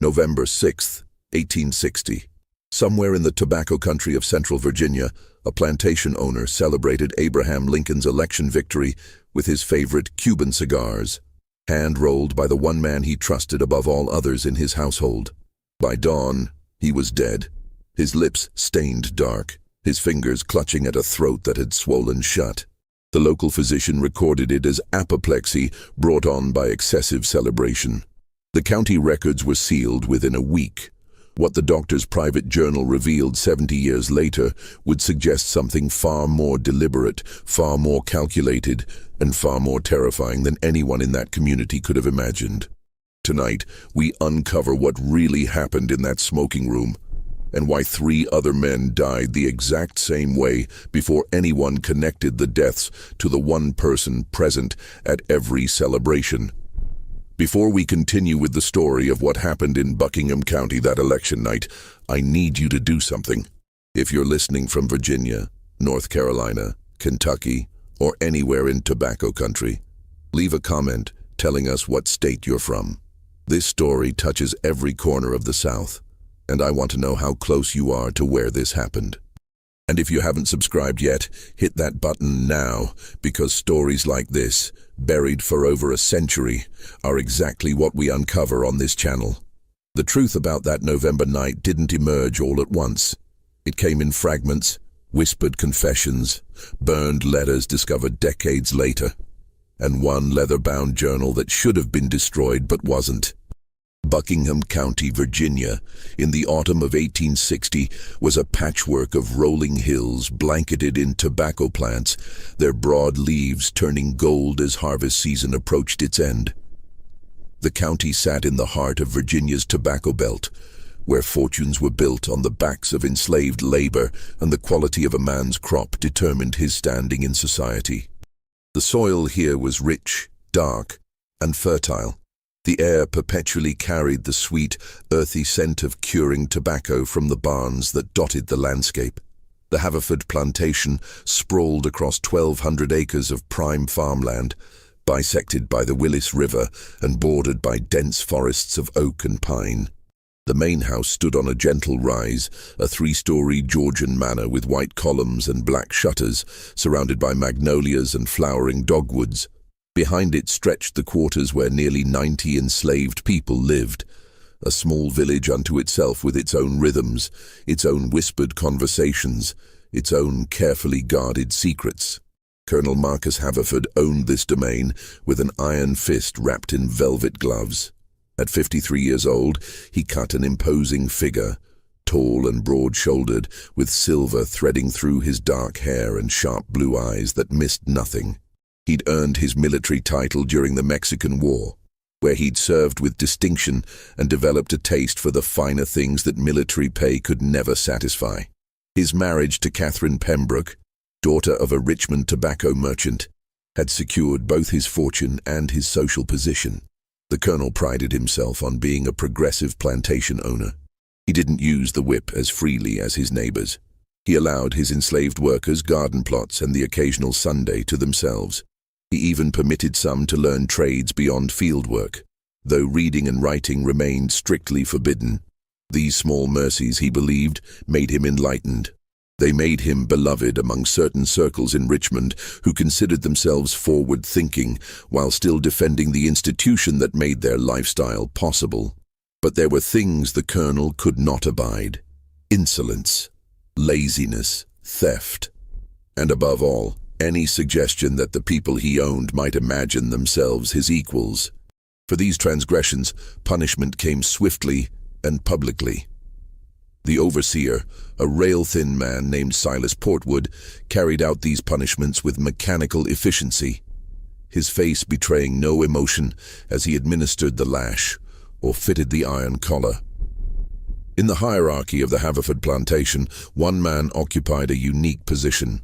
November 6, 1860. Somewhere in the tobacco country of Central Virginia, a plantation owner celebrated Abraham Lincoln's election victory with his favorite Cuban cigars, hand-rolled by the one man he trusted above all others in his household. By dawn, he was dead, his lips stained dark, his fingers clutching at a throat that had swollen shut. The local physician recorded it as apoplexy brought on by excessive celebration. The county records were sealed within a week. What the doctor's private journal revealed 70 years later would suggest something far more deliberate, far more calculated, and far more terrifying than anyone in that community could have imagined. Tonight, we uncover what really happened in that smoking room, and why 3 other men died the exact same way before anyone connected the deaths to the one person present at every celebration. Before we continue with the story of what happened in Buckingham County that election night, I need you to do something. If you're listening from Virginia, North Carolina, Kentucky, or anywhere in tobacco country, leave a comment telling us what state you're from. This story touches every corner of the South, and I want to know how close you are to where this happened. And if you haven't subscribed yet, hit that button now, because stories like this, buried for over a century, are exactly what we uncover on this channel. The truth about that November night didn't emerge all at once. It came in fragments, whispered confessions, burned letters discovered decades later, and one leather-bound journal that should have been destroyed but wasn't. Buckingham County, Virginia, in the autumn of 1860, was a patchwork of rolling hills blanketed in tobacco plants, their broad leaves turning gold as harvest season approached its end. The county sat in the heart of Virginia's tobacco belt, where fortunes were built on the backs of enslaved labor and the quality of a man's crop determined his standing in society. The soil here was rich, dark, and fertile. The air perpetually carried the sweet, earthy scent of curing tobacco from the barns that dotted the landscape. The Haverford plantation sprawled across 1,200 acres of prime farmland, bisected by the Willis River and bordered by dense forests of oak and pine. The main house stood on a gentle rise, a 3-story Georgian manor with white columns and black shutters, surrounded by magnolias and flowering dogwoods. Behind it stretched the quarters where nearly 90 enslaved people lived, a small village unto itself with its own rhythms, its own whispered conversations, its own carefully guarded secrets. Colonel Marcus Haverford owned this domain with an iron fist wrapped in velvet gloves. At 53 years old, he cut an imposing figure, tall and broad-shouldered, with silver threading through his dark hair and sharp blue eyes that missed nothing. He'd earned his military title during the Mexican War, where he'd served with distinction and developed a taste for the finer things that military pay could never satisfy. His marriage to Catherine Pembroke, daughter of a Richmond tobacco merchant, had secured both his fortune and his social position. The colonel prided himself on being a progressive plantation owner. He didn't use the whip as freely as his neighbors. He allowed his enslaved workers garden plots and the occasional Sunday to themselves. He even permitted some to learn trades beyond field work, though reading and writing remained strictly forbidden. These small mercies, he believed, made him enlightened. They made him beloved among certain circles in Richmond who considered themselves forward-thinking while still defending the institution that made their lifestyle possible. But there were things the colonel could not abide: insolence, laziness, theft, and above all, any suggestion that the people he owned might imagine themselves his equals. For these transgressions, punishment came swiftly and publicly. The overseer, a rail-thin man named Silas Portwood, carried out these punishments with mechanical efficiency, his face betraying no emotion as he administered the lash or fitted the iron collar. In the hierarchy of the Haverford plantation, one man occupied a unique position.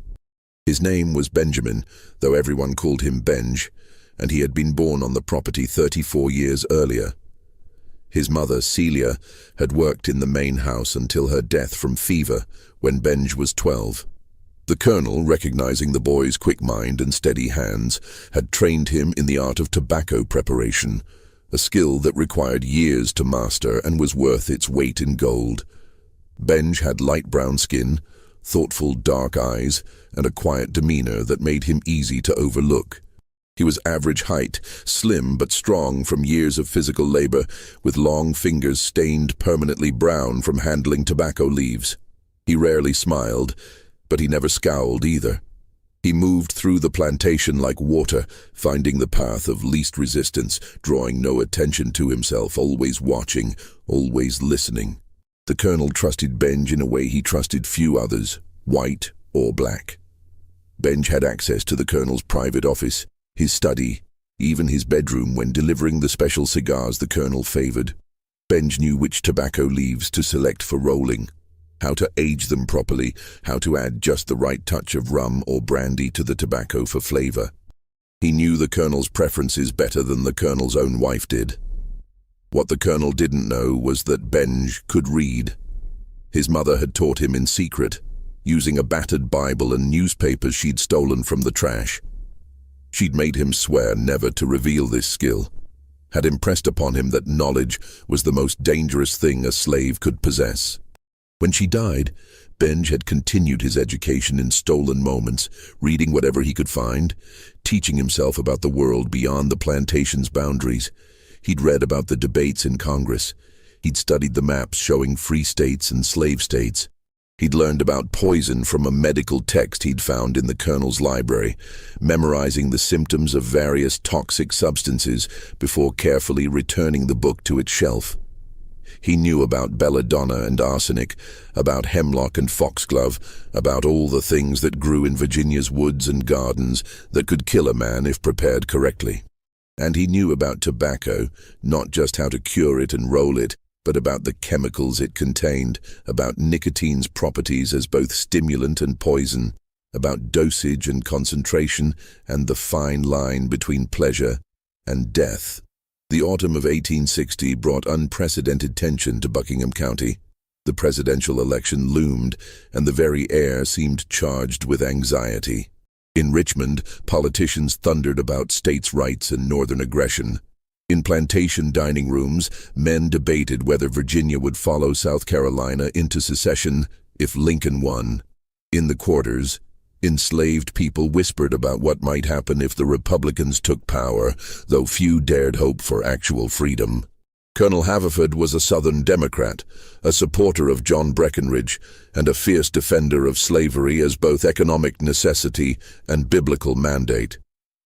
His name was Benjamin, though everyone called him Benj, and he had been born on the property 34 years earlier. His mother, Celia, had worked in the main house until her death from fever when Benj was 12. The colonel, recognizing the boy's quick mind and steady hands, had trained him in the art of tobacco preparation, a skill that required years to master and was worth its weight in gold. Benj had light brown skin, thoughtful dark eyes, and a quiet demeanor that made him easy to overlook. He was average height, slim but strong from years of physical labor, with long fingers stained permanently brown from handling tobacco leaves. He rarely smiled, but he never scowled either. He moved through the plantation like water, finding the path of least resistance, drawing no attention to himself, always watching, always listening. The colonel trusted Benj in a way he trusted few others, white or black. Benj had access to the colonel's private office, his study, even his bedroom when delivering the special cigars the colonel favored. Benj knew which tobacco leaves to select for rolling, how to age them properly, how to add just the right touch of rum or brandy to the tobacco for flavor. He knew the colonel's preferences better than the colonel's own wife did. What the colonel didn't know was that Benj could read. His mother had taught him in secret, using a battered Bible and newspapers she'd stolen from the trash. She'd made him swear never to reveal this skill, had impressed upon him that knowledge was the most dangerous thing a slave could possess. When she died, Benj had continued his education in stolen moments, reading whatever he could find, teaching himself about the world beyond the plantation's boundaries. He'd read about the debates in Congress. He'd studied the maps showing free states and slave states. He'd learned about poison from a medical text he'd found in the colonel's library, memorizing the symptoms of various toxic substances before carefully returning the book to its shelf. He knew about belladonna and arsenic, about hemlock and foxglove, about all the things that grew in Virginia's woods and gardens that could kill a man if prepared correctly. And he knew about tobacco, not just how to cure it and roll it, but about the chemicals it contained, about nicotine's properties as both stimulant and poison, about dosage and concentration, and the fine line between pleasure and death. The autumn of 1860 brought unprecedented tension to Buckingham County. The presidential election loomed, and the very air seemed charged with anxiety. In Richmond, politicians thundered about states' rights and northern aggression. In plantation dining rooms, men debated whether Virginia would follow South Carolina into secession if Lincoln won. In the quarters, enslaved people whispered about what might happen if the Republicans took power, though few dared hope for actual freedom. Colonel Haverford was a Southern Democrat, a supporter of John Breckinridge, and a fierce defender of slavery as both economic necessity and biblical mandate.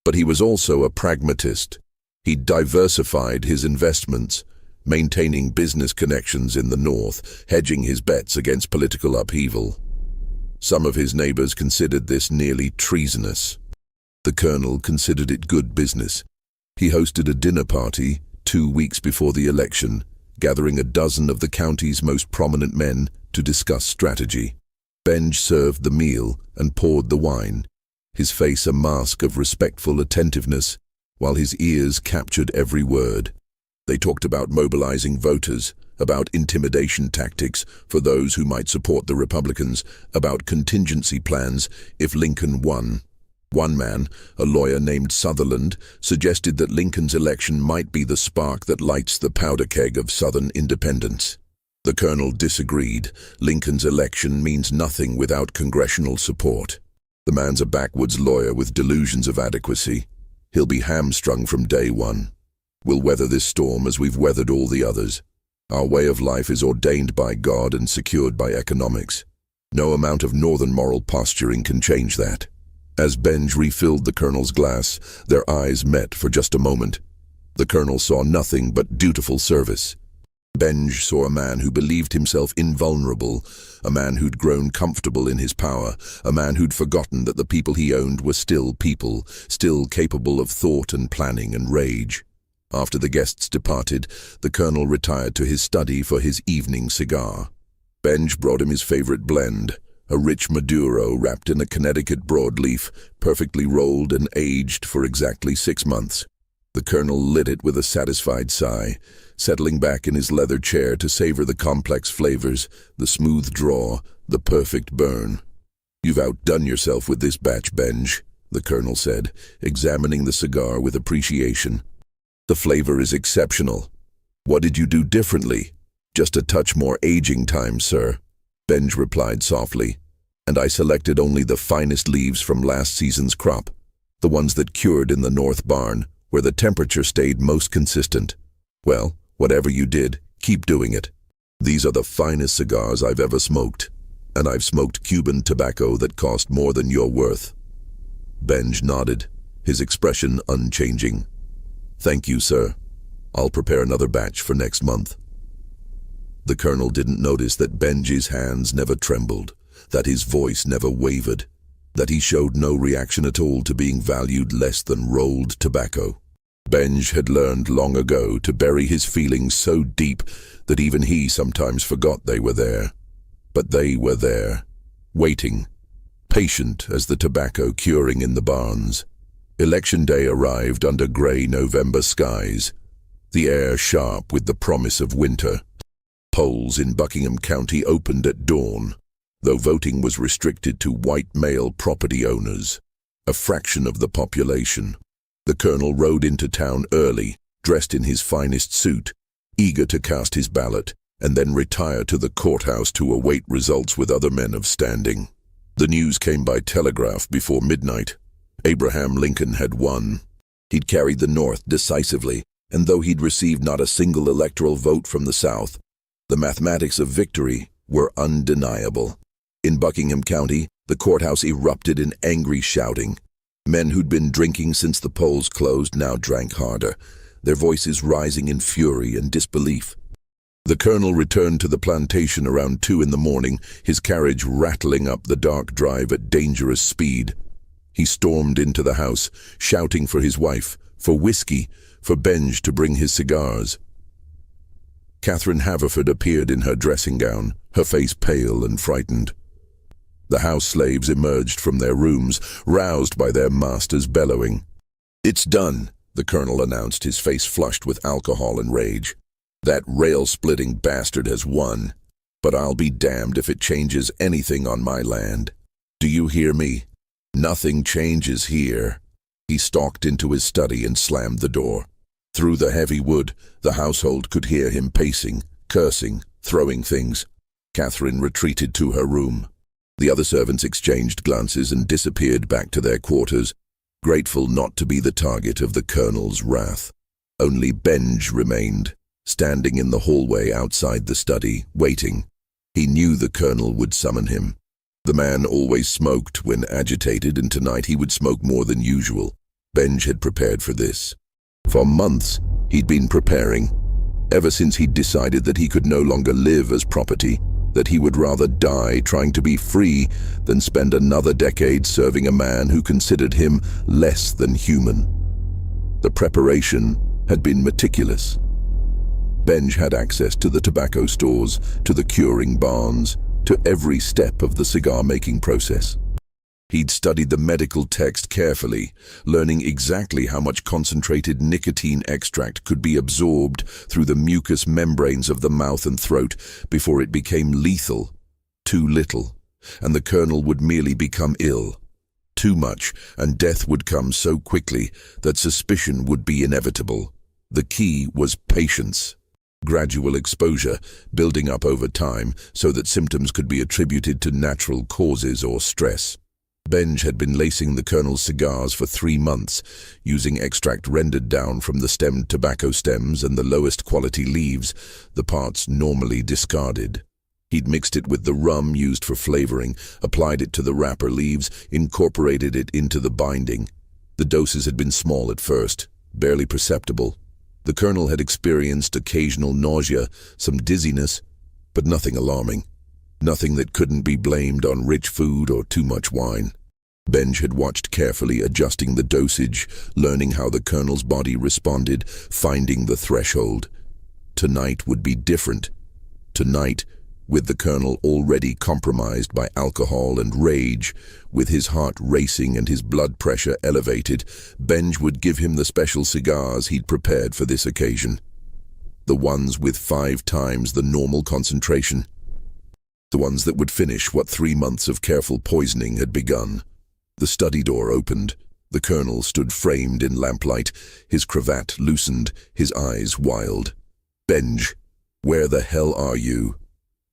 But he was also a pragmatist. He diversified his investments, maintaining business connections in the North, hedging his bets against political upheaval. Some of his neighbors considered this nearly treasonous. The colonel considered it good business. He hosted a dinner party 2 weeks before the election, gathering a dozen of the county's most prominent men to discuss strategy. Benj served the meal and poured the wine, his face a mask of respectful attentiveness, while his ears captured every word. They talked about mobilizing voters, about intimidation tactics for those who might support the Republicans, about contingency plans if Lincoln won. One man, a lawyer named Sutherland, suggested that Lincoln's election might be the spark that lights the powder keg of Southern independence. The colonel disagreed. Lincoln's election means nothing without congressional support. The man's a backwoods lawyer with delusions of adequacy. He'll be hamstrung from day one. We'll weather this storm as we've weathered all the others. Our way of life is ordained by God and secured by economics. No amount of northern moral posturing can change that. As Benj refilled the colonel's glass, their eyes met for just a moment. The colonel saw nothing but dutiful service. Benj saw a man who believed himself invulnerable, a man who'd grown comfortable in his power, a man who'd forgotten that the people he owned were still people, still capable of thought and planning and rage. After the guests departed, the colonel retired to his study for his evening cigar. Benj brought him his favorite blend, a rich Maduro wrapped in a Connecticut broadleaf, perfectly rolled and aged for exactly 6 months. The colonel lit it with a satisfied sigh, settling back in his leather chair to savor the complex flavors, the smooth draw, the perfect burn. "You've outdone yourself with this batch, Benj," the colonel said, examining the cigar with appreciation. The flavor is exceptional. What did you do differently? Just a touch more aging time, sir, Benj replied softly. And I selected only the finest leaves from last season's crop, the ones that cured in the north barn, where the temperature stayed most consistent. Well, whatever you did, keep doing it. These are the finest cigars I've ever smoked, and I've smoked Cuban tobacco that cost more than you're worth. Benj nodded, his expression unchanging. Thank you, sir. I'll prepare another batch for next month. The colonel didn't notice that Benji's hands never trembled, that his voice never wavered, that he showed no reaction at all to being valued less than rolled tobacco. Benj had learned long ago to bury his feelings so deep that even he sometimes forgot they were there. But they were there, waiting, patient as the tobacco curing in the barns. Election day arrived under grey November skies, the air sharp with the promise of winter. Polls in Buckingham County opened at dawn, though voting was restricted to white male property owners, a fraction of the population. The colonel rode into town early, dressed in his finest suit, eager to cast his ballot, and then retire to the courthouse to await results with other men of standing. The news came by telegraph before midnight. Abraham Lincoln had won. He'd carried the North decisively, and though he'd received not a single electoral vote from the South, the mathematics of victory were undeniable. In Buckingham County, the courthouse erupted in angry shouting. Men who'd been drinking since the polls closed now drank harder, their voices rising in fury and disbelief. The colonel returned to the plantation around 2 a.m, his carriage rattling up the dark drive at dangerous speed. He stormed into the house, shouting for his wife, for whiskey, for Benj to bring his cigars. Catherine Haverford appeared in her dressing gown, her face pale and frightened. The house slaves emerged from their rooms, roused by their master's bellowing. "It's done," the colonel announced, his face flushed with alcohol and rage. "That rail-splitting bastard has won, but I'll be damned if it changes anything on my land. Do you hear me? Nothing changes here." He stalked into his study and slammed the door. Through the heavy wood, the household could hear him pacing, cursing, throwing things. Catherine retreated to her room. The other servants exchanged glances and disappeared back to their quarters, grateful not to be the target of the colonel's wrath. Only Benj remained, standing in the hallway outside the study, waiting. He knew the colonel would summon him. The man always smoked when agitated, and tonight he would smoke more than usual. Benj had prepared for this. For months, he'd been preparing. Ever since he'd decided that he could no longer live as property, that he would rather die trying to be free than spend another decade serving a man who considered him less than human. The preparation had been meticulous. Benj had access to the tobacco stores, to the curing barns, to every step of the cigar-making process. He'd studied the medical text carefully, learning exactly how much concentrated nicotine extract could be absorbed through the mucous membranes of the mouth and throat before it became lethal. Too little, and the colonel would merely become ill. Too much, and death would come so quickly that suspicion would be inevitable. The key was patience. Gradual exposure, building up over time so that symptoms could be attributed to natural causes or stress. Benj had been lacing the colonel's cigars for 3 months, using extract rendered down from the stemmed tobacco stems and the lowest quality leaves, the parts normally discarded. He'd mixed it with the rum used for flavoring, applied it to the wrapper leaves, incorporated it into the binding. The doses had been small at first, barely perceptible. The colonel had experienced occasional nausea, some dizziness, but nothing alarming. Nothing that couldn't be blamed on rich food or too much wine. Benj had watched carefully, adjusting the dosage, learning how the colonel's body responded, finding the threshold. Tonight would be different. Tonight, with the colonel already compromised by alcohol and rage, with his heart racing and his blood pressure elevated, Benj would give him the special cigars he'd prepared for this occasion. The ones with 5 times the normal concentration. The ones that would finish what 3 months of careful poisoning had begun. The study door opened. The colonel stood framed in lamplight, his cravat loosened, his eyes wild. "Benj, where the hell are you?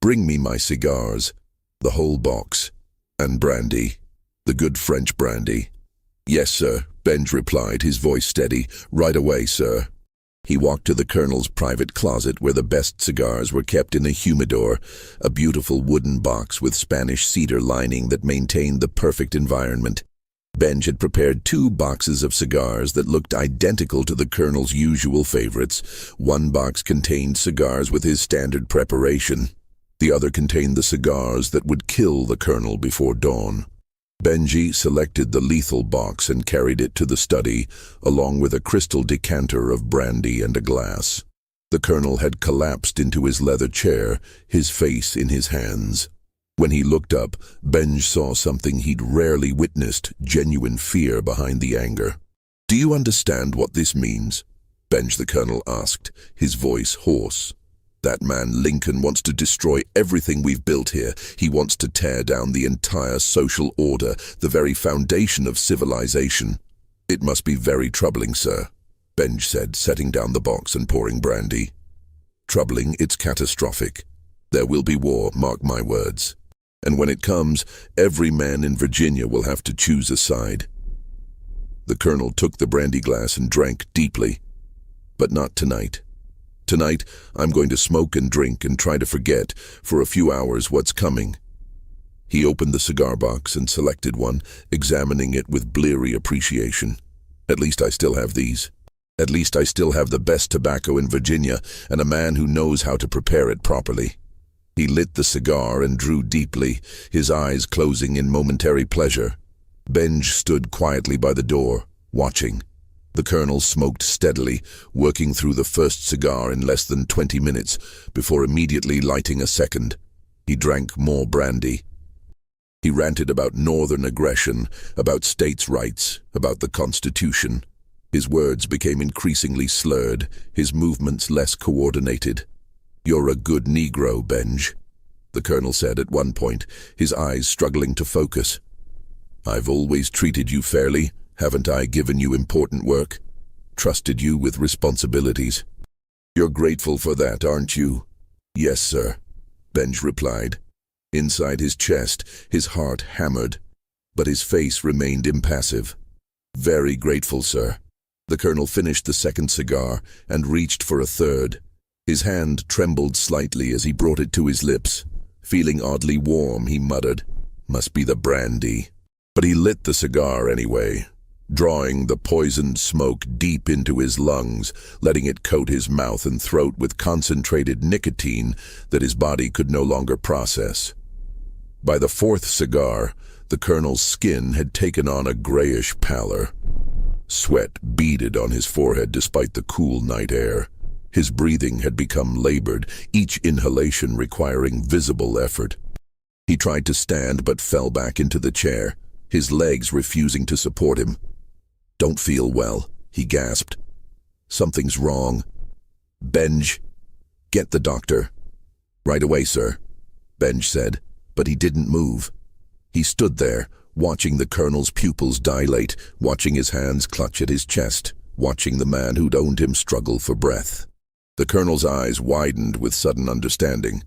Bring me my cigars, the whole box, and brandy, the good French brandy." "Yes, sir," Benj replied, his voice steady. "Right away, sir." He walked to the colonel's private closet where the best cigars were kept in a humidor, a beautiful wooden box with Spanish cedar lining that maintained the perfect environment. Benj had prepared 2 boxes of cigars that looked identical to the colonel's usual favorites. One box contained cigars with his standard preparation. The other contained the cigars that would kill the colonel before dawn. Benji selected the lethal box and carried it to the study, along with a crystal decanter of brandy and a glass. The colonel had collapsed into his leather chair, his face in his hands. When he looked up, Benj saw something he'd rarely witnessed, genuine fear behind the anger. "Do you understand what this means?" Benj the colonel asked, his voice hoarse. "That man Lincoln wants to destroy everything we've built here. He wants to tear down the entire social order, the very foundation of civilization." "It must be very troubling, sir," Benj said, setting down the box and pouring brandy. "Troubling, it's catastrophic. There will be war, mark my words. And when it comes, every man in Virginia will have to choose a side." The colonel took the brandy glass and drank deeply. "But not tonight. Tonight, I'm going to smoke and drink and try to forget, for a few hours, what's coming." He opened the cigar box and selected one, examining it with bleary appreciation. "At least I still have these. At least I still have the best tobacco in Virginia, and a man who knows how to prepare it properly." He lit the cigar and drew deeply, his eyes closing in momentary pleasure. Benj stood quietly by the door, watching. The colonel smoked steadily, working through the first cigar in less than 20 minutes, before immediately lighting a second. He drank more brandy. He ranted about northern aggression, about states' rights, about the Constitution. His words became increasingly slurred, his movements less coordinated. "You're a good Negro, Benj," the colonel said at one point, his eyes struggling to focus. "I've always treated you fairly. Haven't I given you important work? Trusted you with responsibilities? You're grateful for that, aren't you?" "Yes, sir," Benj replied. Inside his chest, his heart hammered, but his face remained impassive. "Very grateful, sir." The colonel finished the second cigar and reached for a third. His hand trembled slightly as he brought it to his lips. Feeling oddly warm, he muttered, "Must be the brandy." But he lit the cigar anyway, drawing the poisoned smoke deep into his lungs, letting it coat his mouth and throat with concentrated nicotine that his body could no longer process. By the 4th cigar, the colonel's skin had taken on a grayish pallor. Sweat beaded on his forehead despite the cool night air. His breathing had become labored, each inhalation requiring visible effort. He tried to stand but fell back into the chair, his legs refusing to support him. "Don't feel well," he gasped. "Something's wrong. Benj, get the doctor." "Right away, sir," Benj said, but he didn't move. He stood there, watching the colonel's pupils dilate, watching his hands clutch at his chest, watching the man who'd owned him struggle for breath. The colonel's eyes widened with sudden understanding.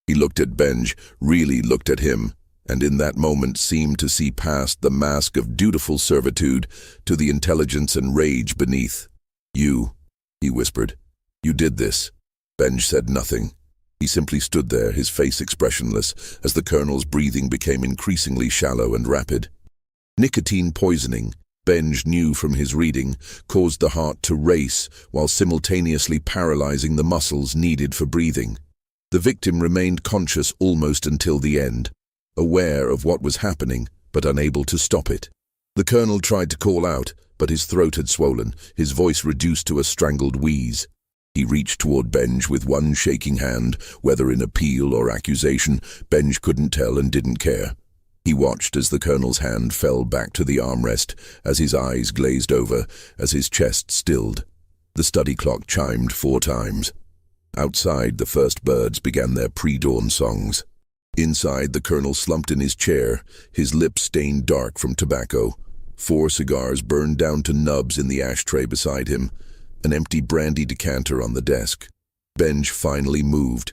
He looked at Benj, really looked at him, and in that moment seemed to see past the mask of dutiful servitude to the intelligence and rage beneath. "You," he whispered. "You did this." Benj said nothing. He simply stood there, his face expressionless, as the colonel's breathing became increasingly shallow and rapid. Nicotine poisoning, Benj knew from his reading, caused the heart to race while simultaneously paralyzing the muscles needed for breathing. The victim remained conscious almost until the end, aware of what was happening, but unable to stop it. The colonel tried to call out, but his throat had swollen, his voice reduced to a strangled wheeze. He reached toward Benj with one shaking hand, whether in appeal or accusation, Benj couldn't tell and didn't care. He watched as the colonel's hand fell back to the armrest, as his eyes glazed over, as his chest stilled. The study clock chimed 4 times. Outside, the first birds began their pre-dawn songs. Inside, the colonel slumped in his chair, his lips stained dark from tobacco. 4 cigars burned down to nubs in the ashtray beside him, an empty brandy decanter on the desk. Benj finally moved.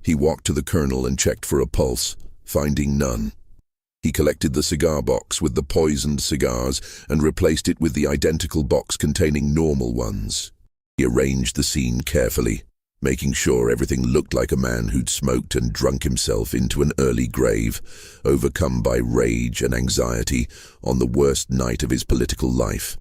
He walked to the colonel and checked for a pulse, finding none. He collected the cigar box with the poisoned cigars and replaced it with the identical box containing normal ones. He arranged the scene carefully, making sure everything looked like a man who'd smoked and drunk himself into an early grave, overcome by rage and anxiety on the worst night of his political life.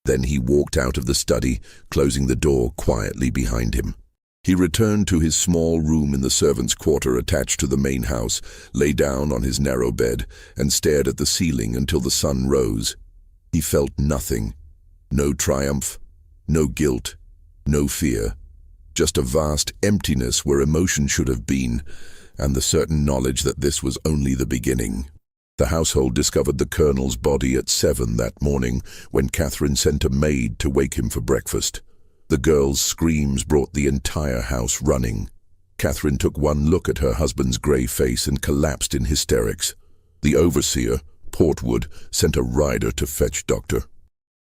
Then he walked out of the study, closing the door quietly behind him. He returned to his small room in the servants' quarter attached to the main house, lay down on his narrow bed, and stared at the ceiling until the sun rose. He felt nothing. No triumph, no guilt, no fear. Just a vast emptiness where emotion should have been, and the certain knowledge that this was only the beginning. The household discovered the colonel's body at 7 that morning when Catherine sent a maid to wake him for breakfast. The girl's screams brought the entire house running. Catherine took one look at her husband's grey face and collapsed in hysterics. The overseer, Portwood, sent a rider to fetch Dr.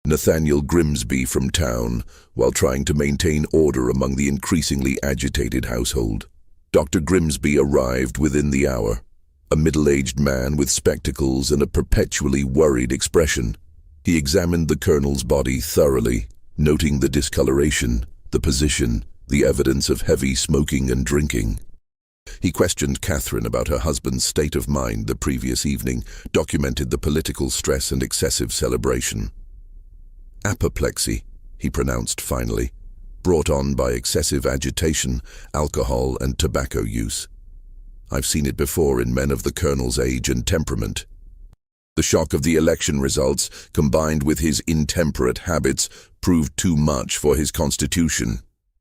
Nathaniel Grimsby from town, while trying to maintain order among the increasingly agitated household. Dr. Grimsby arrived within the hour, a middle-aged man with spectacles and a perpetually worried expression. He examined the colonel's body thoroughly, noting the discoloration, the position, the evidence of heavy smoking and drinking. He questioned Catherine about her husband's state of mind the previous evening, documented the political stress and excessive celebration. Apoplexy, he pronounced finally, brought on by excessive agitation, alcohol and tobacco use. I've seen it before in men of the colonel's age and temperament. The shock of the election results, combined with his intemperate habits, proved too much for his constitution.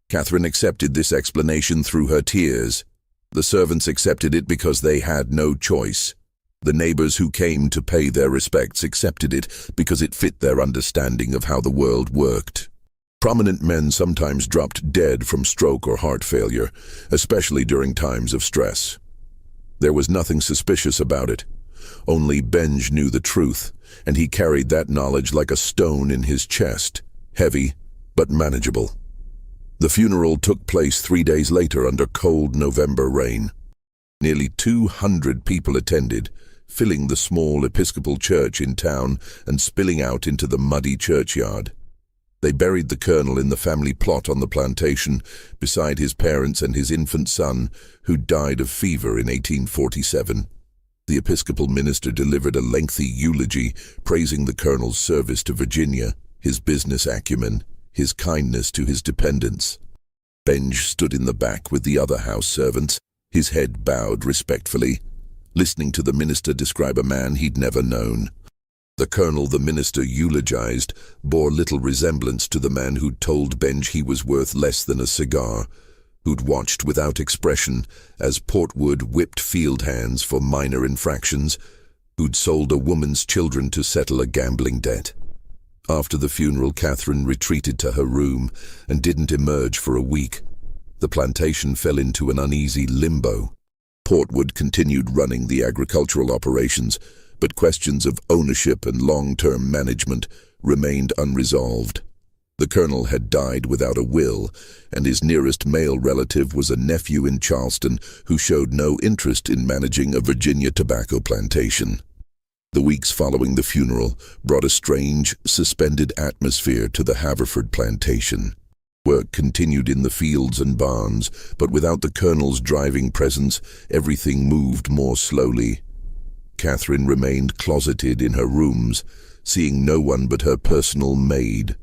Catherine accepted this explanation through her tears. The servants accepted it because they had no choice. The neighbors who came to pay their respects accepted it because it fit their understanding of how the world worked. Prominent men sometimes dropped dead from stroke or heart failure, especially during times of stress. There was nothing suspicious about it. Only Benj knew the truth, and he carried that knowledge like a stone in his chest, heavy but manageable. The funeral took place 3 days later under cold November rain. Nearly 200 people attended, filling the small Episcopal church in town and spilling out into the muddy churchyard. They buried the colonel in the family plot on the plantation, beside his parents and his infant son, who died of fever in 1847. The Episcopal minister delivered a lengthy eulogy praising the colonel's service to Virginia, his business acumen, his kindness to his dependents. Benj stood in the back with the other house servants, his head bowed respectfully, listening to the minister describe a man he'd never known. The colonel the minister eulogized bore little resemblance to the man who'd told Benj he was worth less than a cigar, who'd watched without expression as Portwood whipped field hands for minor infractions, who'd sold a woman's children to settle a gambling debt. After the funeral, Catherine retreated to her room and didn't emerge for a week. The plantation fell into an uneasy limbo. Portwood continued running the agricultural operations, but questions of ownership and long-term management remained unresolved. The colonel had died without a will, and his nearest male relative was a nephew in Charleston who showed no interest in managing a Virginia tobacco plantation. The weeks following the funeral brought a strange, suspended atmosphere to the Haverford plantation. Work continued in the fields and barns, but without the colonel's driving presence, everything moved more slowly. Catherine remained closeted in her rooms, seeing no one but her personal maid.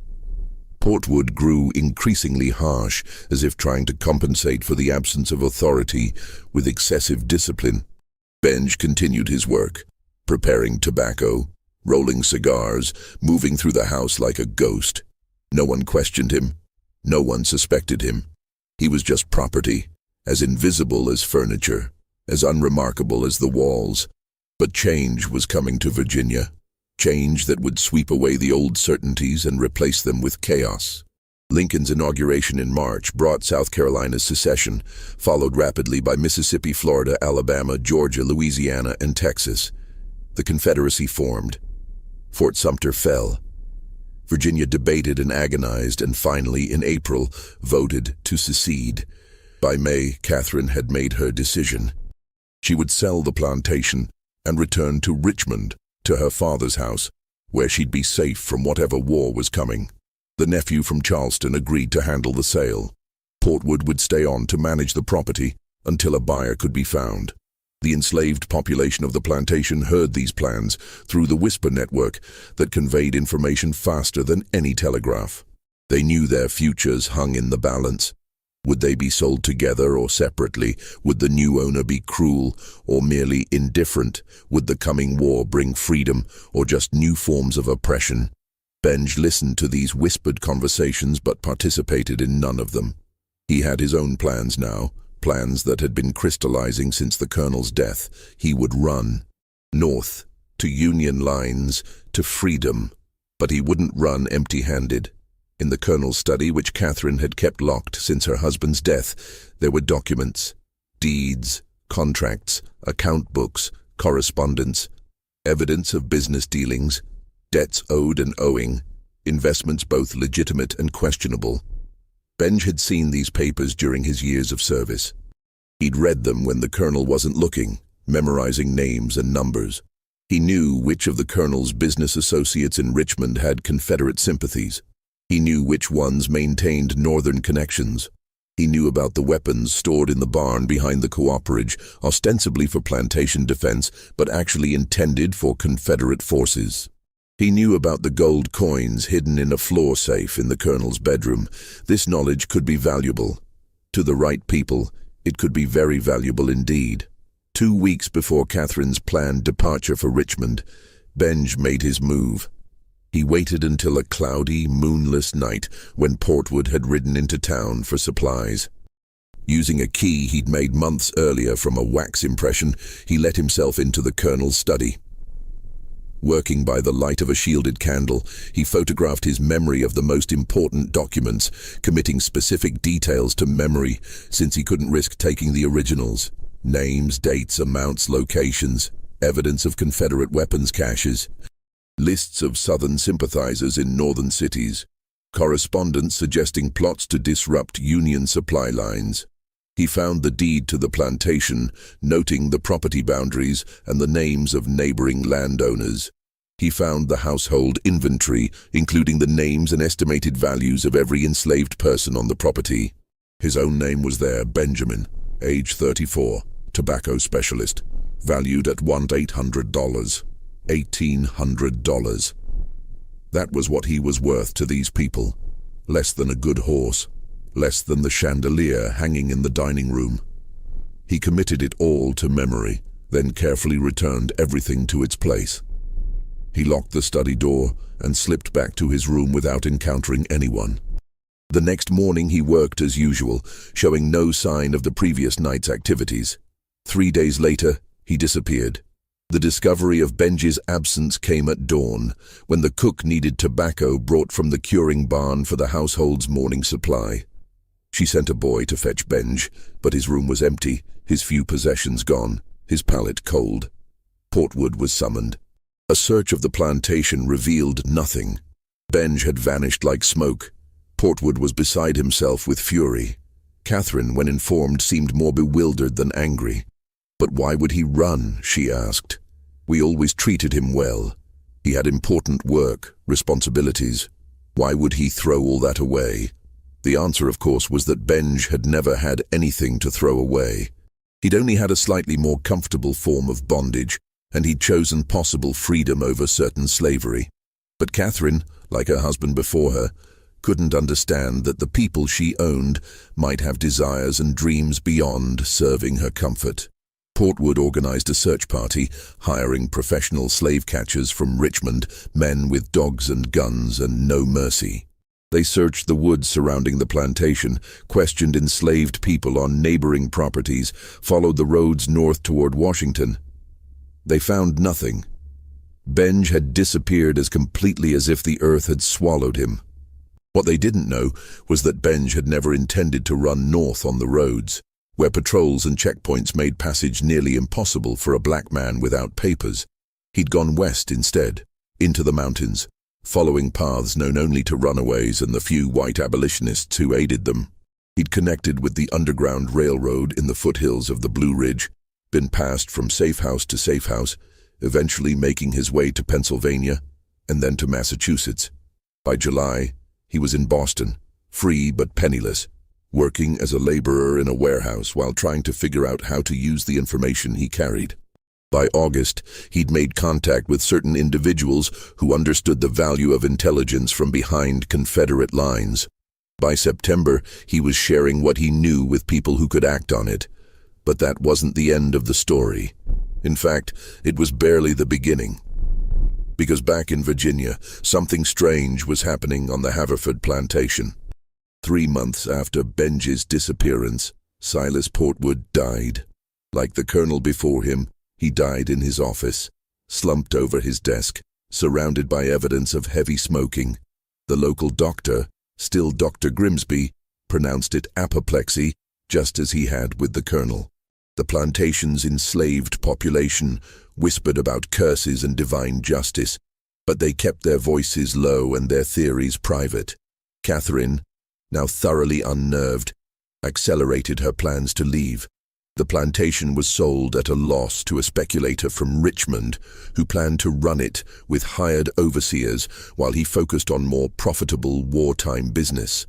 Portwood grew increasingly harsh, as if trying to compensate for the absence of authority with excessive discipline. Benj continued his work, preparing tobacco, rolling cigars, moving through the house like a ghost. No one questioned him. No one suspected him. He was just property, as invisible as furniture, as unremarkable as the walls. But change was coming to Virginia. Change that would sweep away the old certainties and replace them with chaos. Lincoln's inauguration in March brought South Carolina's secession, followed rapidly by Mississippi, Florida, Alabama, Georgia, Louisiana, and Texas. The Confederacy formed. Fort Sumter fell. Virginia debated and agonized, and finally, in April, voted to secede. By May, Catherine had made her decision. She would sell the plantation and return to Richmond, to her father's house, where she'd be safe from whatever war was coming. The nephew from Charleston agreed to handle the sale. Portwood would stay on to manage the property until a buyer could be found. The enslaved population of the plantation heard these plans through the whisper network that conveyed information faster than any telegraph. They knew their futures hung in the balance. Would they be sold together or separately? Would the new owner be cruel or merely indifferent? Would the coming war bring freedom or just new forms of oppression? Benj listened to these whispered conversations but participated in none of them. He had his own plans now, plans that had been crystallizing since the colonel's death. He would run north, to Union lines, to freedom. But he wouldn't run empty-handed. In the colonel's study, which Catherine had kept locked since her husband's death, there were documents, deeds, contracts, account books, correspondence, evidence of business dealings, debts owed and owing, investments both legitimate and questionable. Benj had seen these papers during his years of service. He'd read them when the colonel wasn't looking, memorizing names and numbers. He knew which of the colonel's business associates in Richmond had Confederate sympathies. He knew which ones maintained Northern connections. He knew about the weapons stored in the barn behind the cooperage, ostensibly for plantation defense, but actually intended for Confederate forces. He knew about the gold coins hidden in a floor safe in the colonel's bedroom. This knowledge could be valuable. To the right people, it could be very valuable indeed. 2 weeks before Catherine's planned departure for Richmond, Benj made his move. He waited until a cloudy, moonless night when Portwood had ridden into town for supplies. Using a key he'd made months earlier from a wax impression, he let himself into the colonel's study. Working by the light of a shielded candle, he photographed his memory of the most important documents, committing specific details to memory since he couldn't risk taking the originals. Names, dates, amounts, locations, evidence of Confederate weapons caches, lists of Southern sympathizers in northern cities, correspondence suggesting plots to disrupt Union supply lines. He found the deed to the plantation, noting the property boundaries and the names of neighboring landowners. He found the household inventory, including the names and estimated values of every enslaved person on the property. His own name was there, Benjamin, age 34, tobacco specialist, valued at $1,800. $1,800. That was what he was worth to these people. Less than a good horse. Less than the chandelier hanging in the dining room. He committed it all to memory, then carefully returned everything to its place. He locked the study door and slipped back to his room without encountering anyone. The next morning he worked as usual, showing no sign of the previous night's activities. 3 days later, he disappeared. The discovery of Benj's absence came at dawn, when the cook needed tobacco brought from the curing barn for the household's morning supply. She sent a boy to fetch Benj, but his room was empty, his few possessions gone, his palate cold. Portwood was summoned. A search of the plantation revealed nothing. Benj had vanished like smoke. Portwood was beside himself with fury. Catherine, when informed, seemed more bewildered than angry. But why would he run, she asked. We always treated him well. He had important work, responsibilities. Why would he throw all that away? The answer, of course, was that Benj had never had anything to throw away. He'd only had a slightly more comfortable form of bondage, and he'd chosen possible freedom over certain slavery. But Catherine, like her husband before her, couldn't understand that the people she owned might have desires and dreams beyond serving her comfort. Portwood organized a search party, hiring professional slave catchers from Richmond, men with dogs and guns and no mercy. They searched the woods surrounding the plantation, questioned enslaved people on neighboring properties, followed the roads north toward Washington. They found nothing. Benj had disappeared as completely as if the earth had swallowed him. What they didn't know was that Benj had never intended to run north on the roads, where patrols and checkpoints made passage nearly impossible for a black man without papers. He'd gone west instead, into the mountains, following paths known only to runaways and the few white abolitionists who aided them. He'd connected with the Underground Railroad in the foothills of the Blue Ridge, been passed from safe house to safe house, eventually making his way to Pennsylvania and then to Massachusetts. By July, he was in Boston, free but penniless, working as a laborer in a warehouse while trying to figure out how to use the information he carried. By August, he'd made contact with certain individuals who understood the value of intelligence from behind Confederate lines. By September, he was sharing what he knew with people who could act on it. But that wasn't the end of the story. In fact, it was barely the beginning. Because back in Virginia, something strange was happening on the Haverford plantation. 3 months after Benji's disappearance, Silas Portwood died. Like the colonel before him, he died in his office, slumped over his desk, surrounded by evidence of heavy smoking. The local doctor, still Dr. Grimsby, pronounced it apoplexy, just as he had with the colonel. The plantation's enslaved population whispered about curses and divine justice, but they kept their voices low and their theories private. Catherine, now thoroughly unnerved, accelerated her plans to leave. The plantation was sold at a loss to a speculator from Richmond who planned to run it with hired overseers while he focused on more profitable wartime business.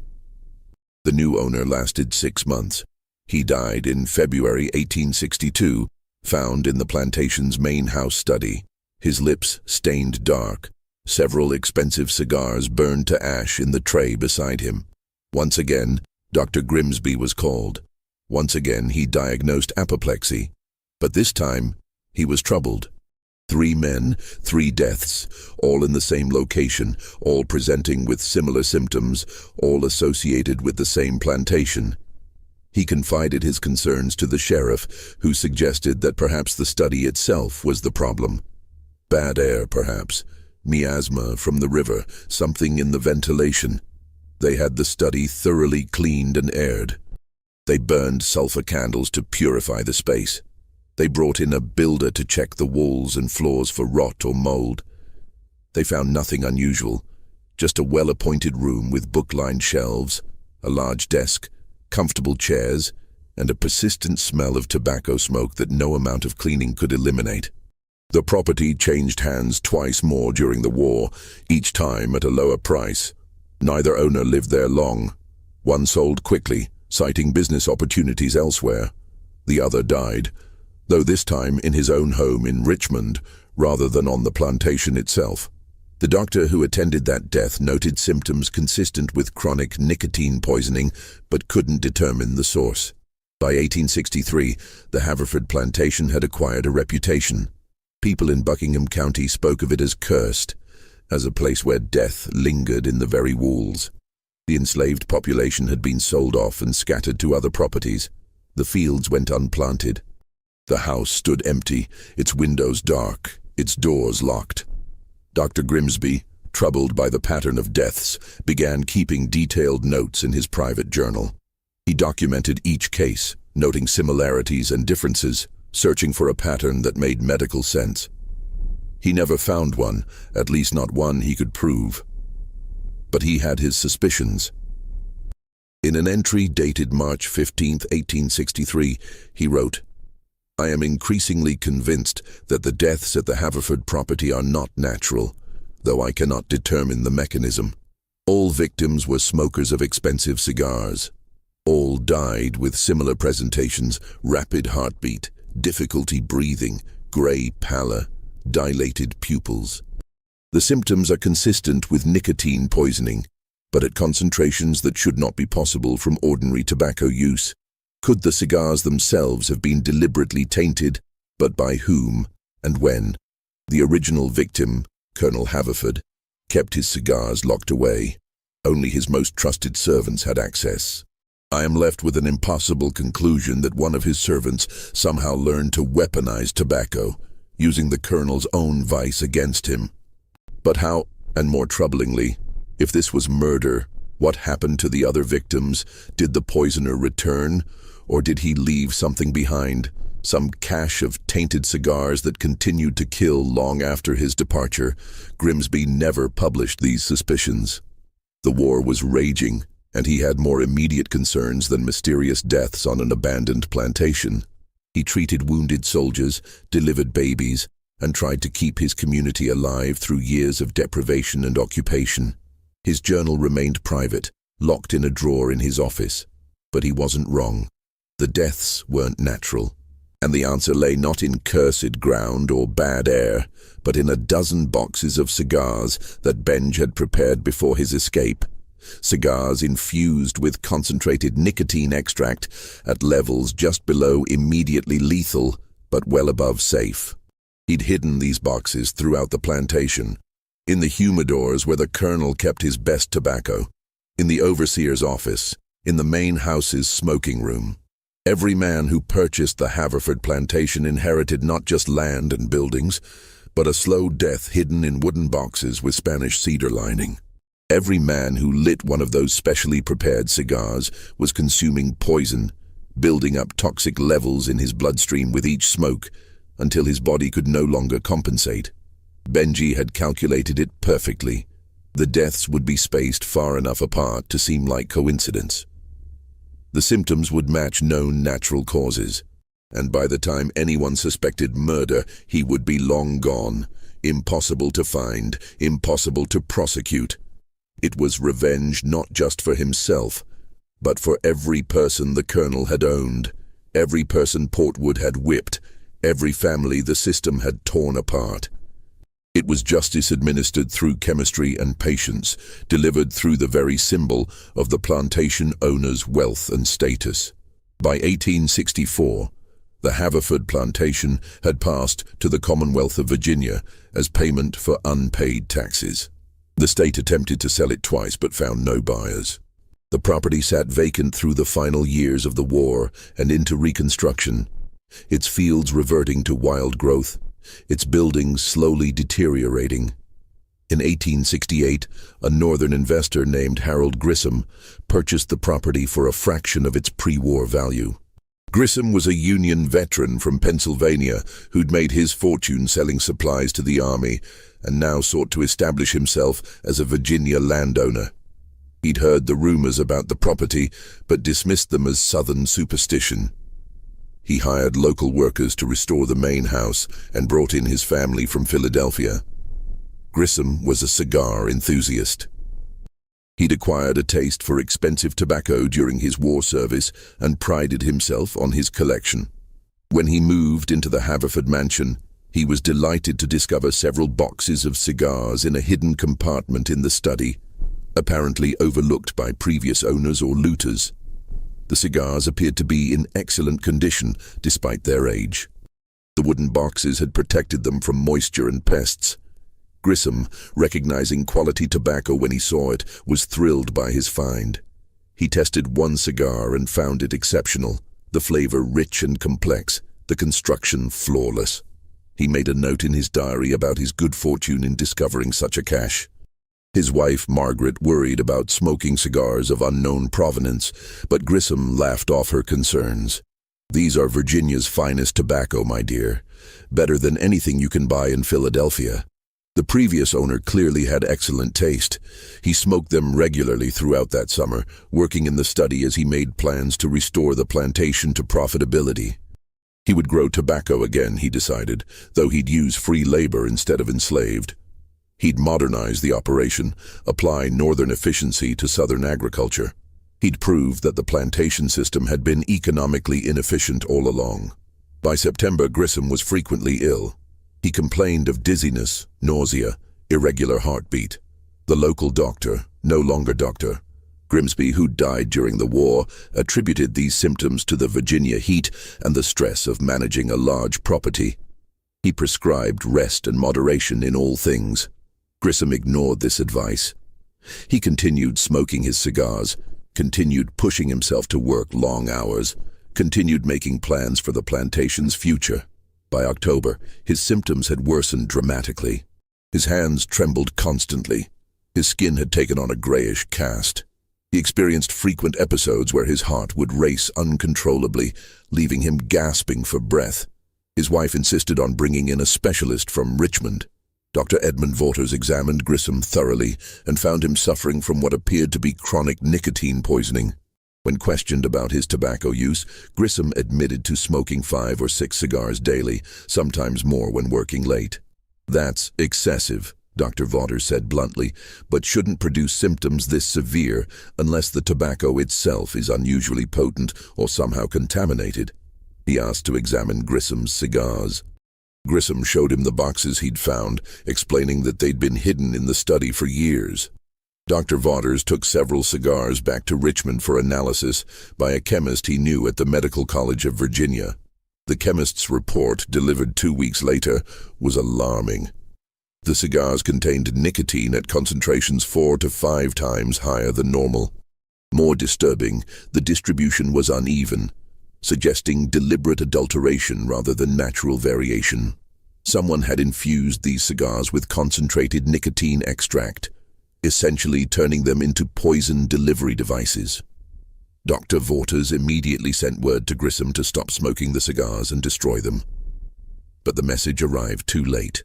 The new owner lasted 6 months. He died in February 1862, found in the plantation's main house study, his lips stained dark, several expensive cigars burned to ash in the tray beside him. Once again, Dr. Grimsby was called. Once again, he diagnosed apoplexy, but this time, he was troubled. 3 men, 3 deaths, all in the same location, all presenting with similar symptoms, all associated with the same plantation. He confided his concerns to the sheriff, who suggested that perhaps the study itself was the problem. Bad air, perhaps, miasma from the river, something in the ventilation. They had the study thoroughly cleaned and aired. They burned sulfur candles to purify the space. They brought in a builder to check the walls and floors for rot or mold. They found nothing unusual, just a well-appointed room with book-lined shelves, a large desk, comfortable chairs, and a persistent smell of tobacco smoke that no amount of cleaning could eliminate. The property changed hands twice more during the war, each time at a lower price. Neither owner lived there long. One sold quickly, citing business opportunities elsewhere. The other died, though this time in his own home in Richmond, rather than on the plantation itself. The doctor who attended that death noted symptoms consistent with chronic nicotine poisoning, but couldn't determine the source. By 1863, the Haverford plantation had acquired a reputation. People in Buckingham County spoke of it as cursed, as a place where death lingered in the very walls. The enslaved population had been sold off and scattered to other properties. The fields went unplanted. The house stood empty, its windows dark, its doors locked. Dr. Grimsby, troubled by the pattern of deaths, began keeping detailed notes in his private journal. He documented each case, noting similarities and differences, searching for a pattern that made medical sense. He never found one, at least not one he could prove. But he had his suspicions. In an entry dated March 15, 1863, he wrote, "I am increasingly convinced that the deaths at the Haverford property are not natural, though I cannot determine the mechanism. All victims were smokers of expensive cigars. All died with similar presentations: rapid heartbeat, difficulty breathing, gray pallor, dilated pupils. The symptoms are consistent with nicotine poisoning, but at concentrations that should not be possible from ordinary tobacco use. Could the cigars themselves have been deliberately tainted, but by whom and when? The original victim, Colonel Haverford, kept his cigars locked away. Only his most trusted servants had access. I am left with an impossible conclusion that one of his servants somehow learned to weaponize tobacco, using the Colonel's own vice against him. But how, and more troublingly, if this was murder, what happened to the other victims? Did the poisoner return, or did he leave something behind? some cache of tainted cigars that continued to kill long after his departure. Grimsby never published these suspicions. The war was raging, and he had more immediate concerns than mysterious deaths on an abandoned plantation. He treated wounded soldiers, delivered babies, and tried to keep his community alive through years of deprivation and occupation. His journal remained private, locked in a drawer in his office. But he wasn't wrong. The deaths weren't natural. And the answer lay not in cursed ground or bad air, but in a dozen boxes of cigars that Benj had prepared before his escape. Cigars infused with concentrated nicotine extract at levels just below immediately lethal, but well above safe. He'd hidden these boxes throughout the plantation, in the humidors where the colonel kept his best tobacco, in the overseer's office, in the main house's smoking room. Every man who purchased the Haverford plantation inherited not just land and buildings, but a slow death hidden in wooden boxes with Spanish cedar lining. Every man who lit one of those specially prepared cigars was consuming poison, building up toxic levels in his bloodstream with each smoke, until his body could no longer compensate. Benji had calculated it perfectly. The deaths would be spaced far enough apart to seem like coincidence. The symptoms would match known natural causes, and by the time anyone suspected murder, he would be long gone, impossible to find, impossible to prosecute. It was revenge not just for himself, but for every person the colonel had owned, every person Portwood had whipped, every family the system had torn apart. It was justice administered through chemistry and patience, delivered through the very symbol of the plantation owner's wealth and status. By 1864, the Haverford plantation had passed to the Commonwealth of Virginia as payment for unpaid taxes. The state attempted to sell it twice but found no buyers. The property sat vacant through the final years of the war and into Reconstruction, its fields reverting to wild growth, its buildings slowly deteriorating. In 1868, a northern investor named Harold Grissom purchased the property for a fraction of its pre-war value. Grissom was a Union veteran from Pennsylvania who'd made his fortune selling supplies to the Army and now sought to establish himself as a Virginia landowner. He'd heard the rumors about the property but dismissed them as Southern superstition. He hired local workers to restore the main house and brought in his family from Philadelphia. Grissom was a cigar enthusiast. He'd acquired a taste for expensive tobacco during his war service and prided himself on his collection. When he moved into the Haverford mansion, he was delighted to discover several boxes of cigars in a hidden compartment in the study, apparently overlooked by previous owners or looters. The cigars appeared to be in excellent condition despite their age. The wooden boxes had protected them from moisture and pests. Grissom, recognizing quality tobacco when he saw it, was thrilled by his find. He tested one cigar and found it exceptional, the flavor rich and complex, the construction flawless. He made a note in his diary about his good fortune in discovering such a cache. His wife, Margaret, worried about smoking cigars of unknown provenance, but Grissom laughed off her concerns. "These are Virginia's finest tobacco, my dear. Better than anything you can buy in Philadelphia." The previous owner clearly had excellent taste. He smoked them regularly throughout that summer, working in the study as he made plans to restore the plantation to profitability. He would grow tobacco again, he decided, though he'd use free labor instead of enslaved. He'd modernize the operation, apply northern efficiency to southern agriculture. He'd prove that the plantation system had been economically inefficient all along. By September, Grissom was frequently ill. He complained of dizziness, nausea, irregular heartbeat. The local doctor, no longer Dr. Grimsby, who died during the war, attributed these symptoms to the Virginia heat and the stress of managing a large property. He prescribed rest and moderation in all things. Grissom ignored this advice. He continued smoking his cigars, continued pushing himself to work long hours, continued making plans for the plantation's future. By October, his symptoms had worsened dramatically. His hands trembled constantly. His skin had taken on a grayish cast. He experienced frequent episodes where his heart would race uncontrollably, leaving him gasping for breath. His wife insisted on bringing in a specialist from Richmond. Dr. Edmund Waters examined Grissom thoroughly and found him suffering from what appeared to be chronic nicotine poisoning. When questioned about his tobacco use, Grissom admitted to smoking 5 or 6 cigars daily, sometimes more when working late. "That's excessive," Dr. Waters said bluntly, "but shouldn't produce symptoms this severe unless the tobacco itself is unusually potent or somehow contaminated." He asked to examine Grissom's cigars. Grissom showed him the boxes he'd found, explaining that they'd been hidden in the study for years. Dr. Waters took several cigars back to Richmond for analysis by a chemist he knew at the Medical College of Virginia. The chemist's report, delivered 2 weeks later, was alarming. The cigars contained nicotine at concentrations 4 to 5 times higher than normal. More disturbing, the distribution was uneven, suggesting deliberate adulteration rather than natural variation. Someone had infused these cigars with concentrated nicotine extract, essentially turning them into poison delivery devices. Dr. Waters immediately sent word to Grissom to stop smoking the cigars and destroy them. But the message arrived too late.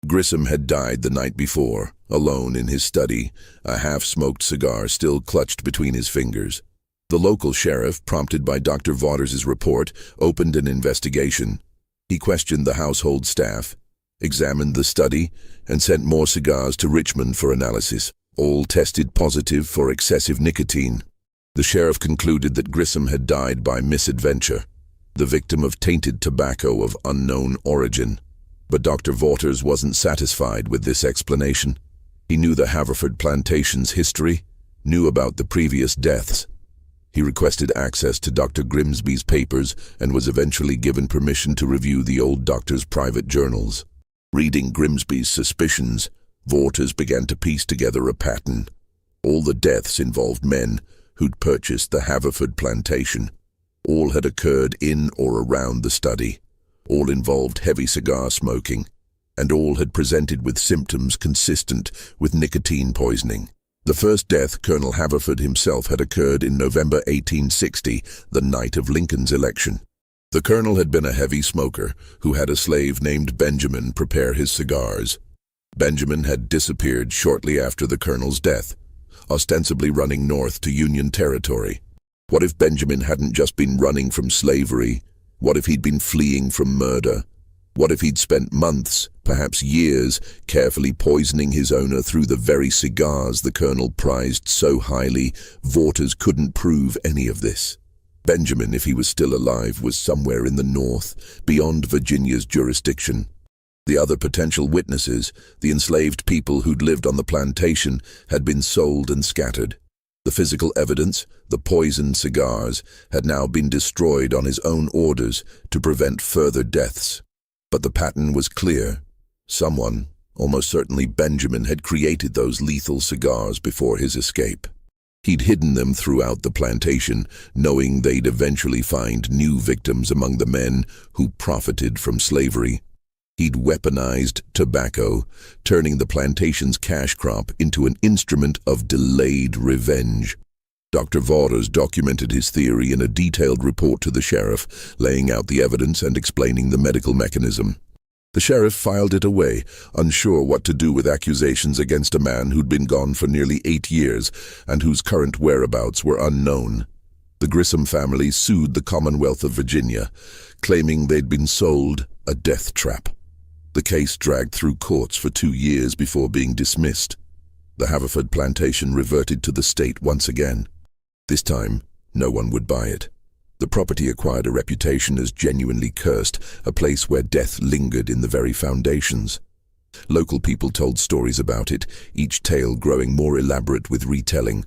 Grissom had died the night before, alone in his study, a half-smoked cigar still clutched between his fingers. The local sheriff, prompted by Dr. Waters' report, opened an investigation. He questioned the household staff, examined the study, and sent more cigars to Richmond for analysis. All tested positive for excessive nicotine. The sheriff concluded that Grissom had died by misadventure, the victim of tainted tobacco of unknown origin. But Dr. Waters wasn't satisfied with this explanation. He knew the Haverford plantation's history, knew about the previous deaths. He requested access to Dr. Grimsby's papers and was eventually given permission to review the old doctor's private journals. Reading Grimsby's suspicions, Waters began to piece together a pattern. All the deaths involved men who'd purchased the Haverford plantation. All had occurred in or around the study. All involved heavy cigar smoking, and all had presented with symptoms consistent with nicotine poisoning. The first death, Colonel Haverford himself, had occurred in November 1860, the night of Lincoln's election. The colonel had been a heavy smoker who had a slave named Benjamin prepare his cigars. Benjamin had disappeared shortly after the colonel's death, ostensibly running north to Union territory. What if Benjamin hadn't just been running from slavery? What if he'd been fleeing from murder? What if he'd spent months, perhaps years, carefully poisoning his owner through the very cigars the colonel prized so highly? Waters couldn't prove any of this. Benjamin, if he was still alive, was somewhere in the north, beyond Virginia's jurisdiction. The other potential witnesses, the enslaved people who'd lived on the plantation, had been sold and scattered. The physical evidence, the poisoned cigars, had now been destroyed on his own orders to prevent further deaths. But the pattern was clear. Someone, almost certainly Benjamin, had created those lethal cigars before his escape. He'd hidden them throughout the plantation, knowing they'd eventually find new victims among the men who profited from slavery. He'd weaponized tobacco, turning the plantation's cash crop into an instrument of delayed revenge. Dr. Waters documented his theory in a detailed report to the sheriff, laying out the evidence and explaining the medical mechanism. The sheriff filed it away, unsure what to do with accusations against a man who'd been gone for nearly 8 years and whose current whereabouts were unknown. The Grissom family sued the Commonwealth of Virginia, claiming they'd been sold a death trap. The case dragged through courts for 2 years before being dismissed. The Haverford plantation reverted to the state once again. This time, no one would buy it. The property acquired a reputation as genuinely cursed, a place where death lingered in the very foundations. Local people told stories about it, each tale growing more elaborate with retelling.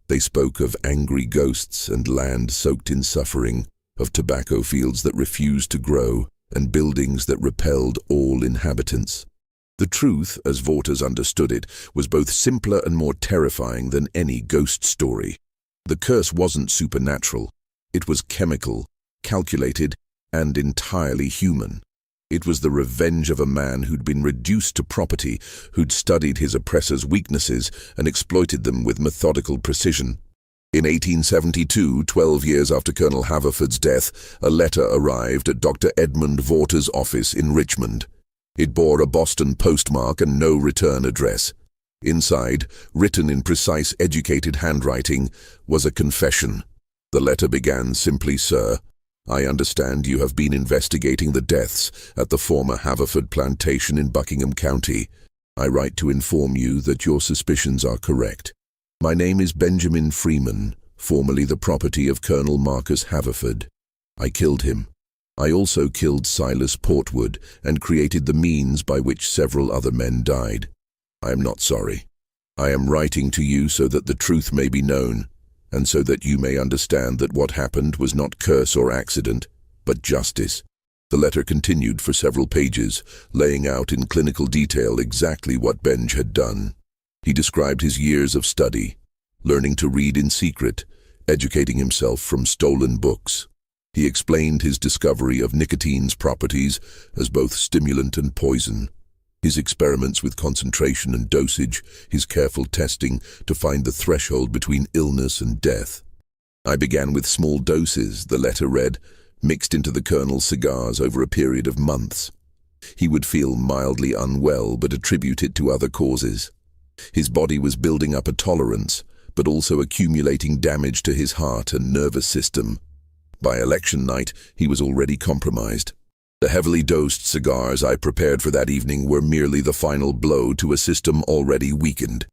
They spoke of angry ghosts and land soaked in suffering, of tobacco fields that refused to grow, and buildings that repelled all inhabitants. The truth, as Waters understood it, was both simpler and more terrifying than any ghost story. The curse wasn't supernatural. It was chemical, calculated, and entirely human. It was the revenge of a man who'd been reduced to property, who'd studied his oppressors' weaknesses and exploited them with methodical precision. In 1872, 12 years after Colonel Haverford's death, a letter arrived at Dr. Edmund Vorter's office in Richmond. It bore a Boston postmark and no return address. Inside, written in precise, educated handwriting, was a confession. The letter began simply, "Sir, I understand you have been investigating the deaths at the former Haverford plantation in Buckingham County. I write to inform you that your suspicions are correct. My name is Benjamin Freeman, formerly the property of Colonel Marcus Haverford. I killed him. I also killed Silas Portwood and created the means by which several other men died. I am not sorry. I am writing to you so that the truth may be known, and so that you may understand that what happened was not curse or accident, but justice." The letter continued for several pages, laying out in clinical detail exactly what Benj had done. He described his years of study, learning to read in secret, educating himself from stolen books. He explained his discovery of nicotine's properties as both stimulant and poison, his experiments with concentration and dosage, his careful testing to find the threshold between illness and death. "I began with small doses," the letter read, "mixed into the Colonel's cigars over a period of months. He would feel mildly unwell but attribute it to other causes. His body was building up a tolerance, but also accumulating damage to his heart and nervous system. By election night, he was already compromised. The heavily dosed cigars I prepared for that evening were merely the final blow to a system already weakened."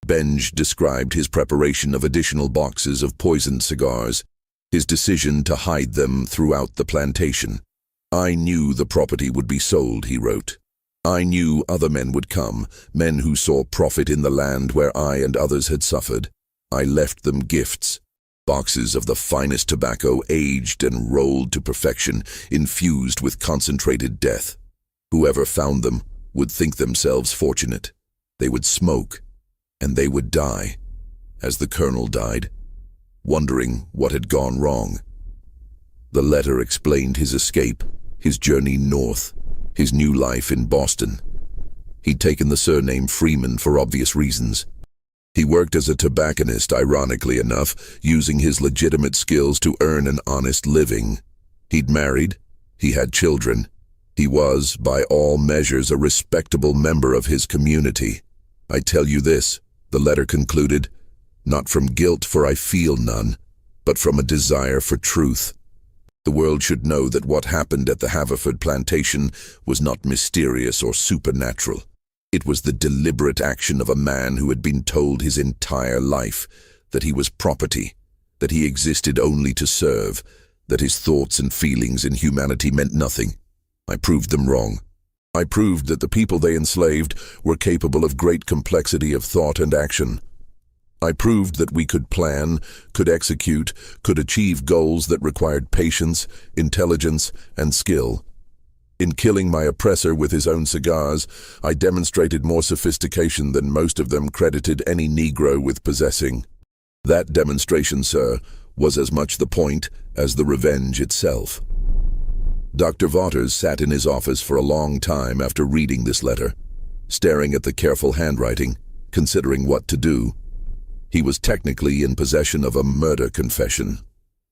Benj described his preparation of additional boxes of poisoned cigars, his decision to hide them throughout the plantation. "I knew the property would be sold," he wrote. "I knew other men would come, men who saw profit in the land where I and others had suffered. I left them gifts. Boxes of the finest tobacco, aged and rolled to perfection, infused with concentrated death. Whoever found them would think themselves fortunate. They would smoke, and they would die, as the Colonel died, wondering what had gone wrong." The letter explained his escape, his journey north, his new life in Boston. He'd taken the surname Freeman for obvious reasons. He worked as a tobacconist, ironically enough, using his legitimate skills to earn an honest living. He'd married, he had children. He was, by all measures, a respectable member of his community. "I tell you this," the letter concluded, "not from guilt, for I feel none, but from a desire for truth. The world should know that what happened at the Haverford plantation was not mysterious or supernatural. It was the deliberate action of a man who had been told his entire life that he was property, that he existed only to serve, that his thoughts and feelings in humanity meant nothing. I proved them wrong. I proved that the people they enslaved were capable of great complexity of thought and action. I proved that we could plan, could execute, could achieve goals that required patience, intelligence, and skill. In killing my oppressor with his own cigars, I demonstrated more sophistication than most of them credited any Negro with possessing. That demonstration, sir, was as much the point as the revenge itself." Dr. Vaughters sat in his office for a long time after reading this letter, staring at the careful handwriting, considering what to do. He was technically in possession of a murder confession.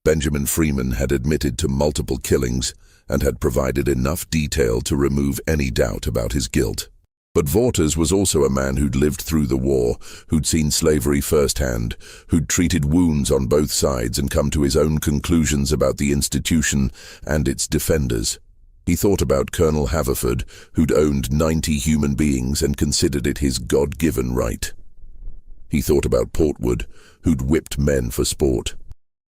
Benjamin Freeman had admitted to multiple killings and had provided enough detail to remove any doubt about his guilt. But Vaughters was also a man who'd lived through the war, who'd seen slavery firsthand, who'd treated wounds on both sides and come to his own conclusions about the institution and its defenders. He thought about Colonel Haverford, who'd owned 90 human beings and considered it his God-given right. He thought about Portwood, who'd whipped men for sport.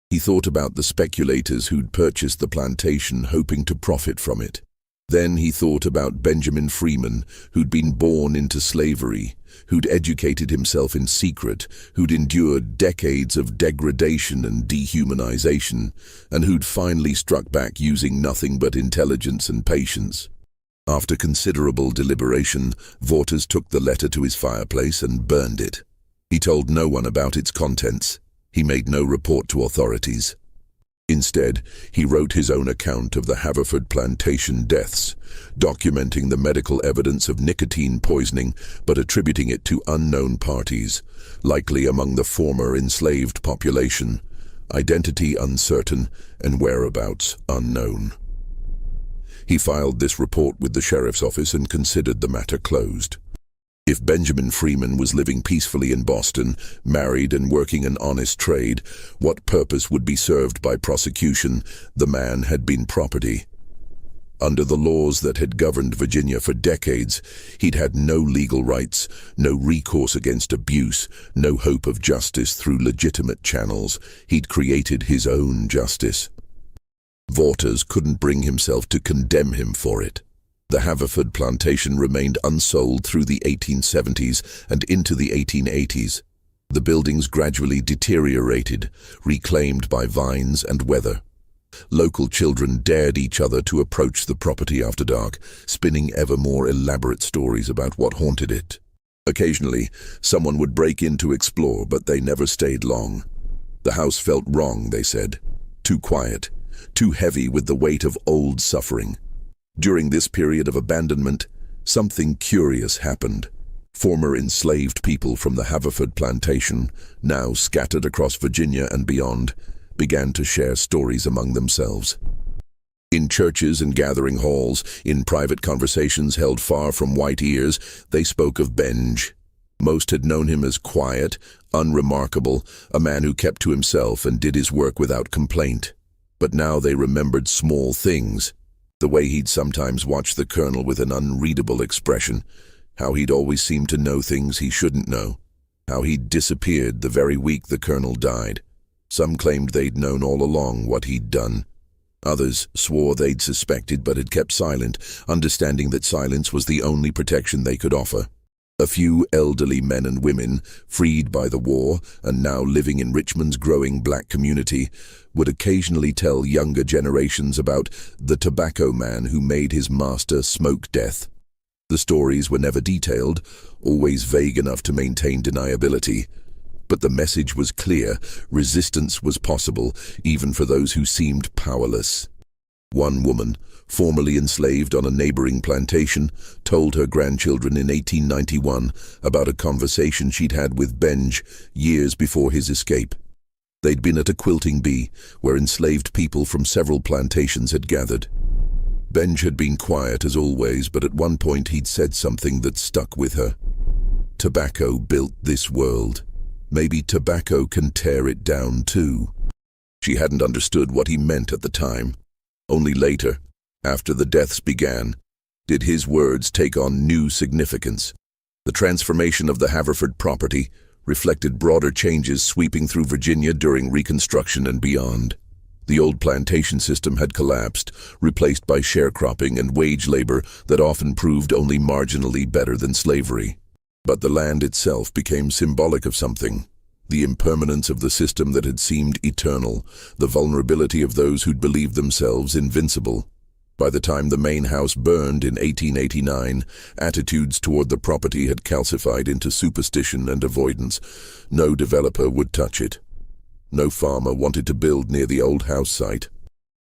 He thought about the speculators who'd purchased the plantation hoping to profit from it. Then he thought about Benjamin Freeman, who'd been born into slavery, who'd educated himself in secret, who'd endured decades of degradation and dehumanization, and who'd finally struck back using nothing but intelligence and patience. After considerable deliberation, Vaughters took the letter to his fireplace and burned it. He told no one about its contents. He made no report to authorities. Instead, he wrote his own account of the Haverford plantation deaths, documenting the medical evidence of nicotine poisoning but attributing it to unknown parties, likely among the former enslaved population, identity uncertain and whereabouts unknown. He filed this report with the sheriff's office and considered the matter closed. If Benjamin Freeman was living peacefully in Boston, married and working an honest trade, what purpose would be served by prosecution? The man had been property. Under the laws that had governed Virginia for decades, he'd had no legal rights, no recourse against abuse, no hope of justice through legitimate channels. He'd created his own justice. Waters couldn't bring himself to condemn him for it. The Haverford plantation remained unsold through the 1870s and into the 1880s. The buildings gradually deteriorated, reclaimed by vines and weather. Local children dared each other to approach the property after dark, spinning ever more elaborate stories about what haunted it. Occasionally, someone would break in to explore, but they never stayed long. The house felt wrong, they said. Too quiet, too heavy with the weight of old suffering. During this period of abandonment, something curious happened. Former enslaved people from the Haverford plantation, now scattered across Virginia and beyond, began to share stories among themselves. In churches and gathering halls, in private conversations held far from white ears, they spoke of Benj. Most had known him as quiet, unremarkable, a man who kept to himself and did his work without complaint. But now they remembered small things. The way he'd sometimes watch the colonel with an unreadable expression, how he'd always seemed to know things he shouldn't know, how he'd disappeared the very week the colonel died. Some claimed they'd known all along what he'd done. Others swore they'd suspected but had kept silent, understanding that silence was the only protection they could offer. A few elderly men and women, freed by the war and now living in Richmond's growing black community, would occasionally tell younger generations about the tobacco man who made his master smoke death. The stories were never detailed, always vague enough to maintain deniability. But the message was clear: resistance was possible, even for those who seemed powerless. One woman, formerly enslaved on a neighboring plantation, told her grandchildren in 1891 about a conversation she'd had with Benj years before his escape. They'd been at a quilting bee, where enslaved people from several plantations had gathered. Benj had been quiet as always, but at one point he'd said something that stuck with her. Tobacco built this world. Maybe tobacco can tear it down too. She hadn't understood what he meant at the time. Only later, after the deaths began, did his words take on new significance. The transformation of the Haverford property reflected broader changes sweeping through Virginia during Reconstruction and beyond. The old plantation system had collapsed, replaced by sharecropping and wage labor that often proved only marginally better than slavery. But the land itself became symbolic of something. The impermanence of the system that had seemed eternal, the vulnerability of those who'd believed themselves invincible. By the time the main house burned in 1889, attitudes toward the property had calcified into superstition and avoidance. No developer would touch it. No farmer wanted to build near the old house site.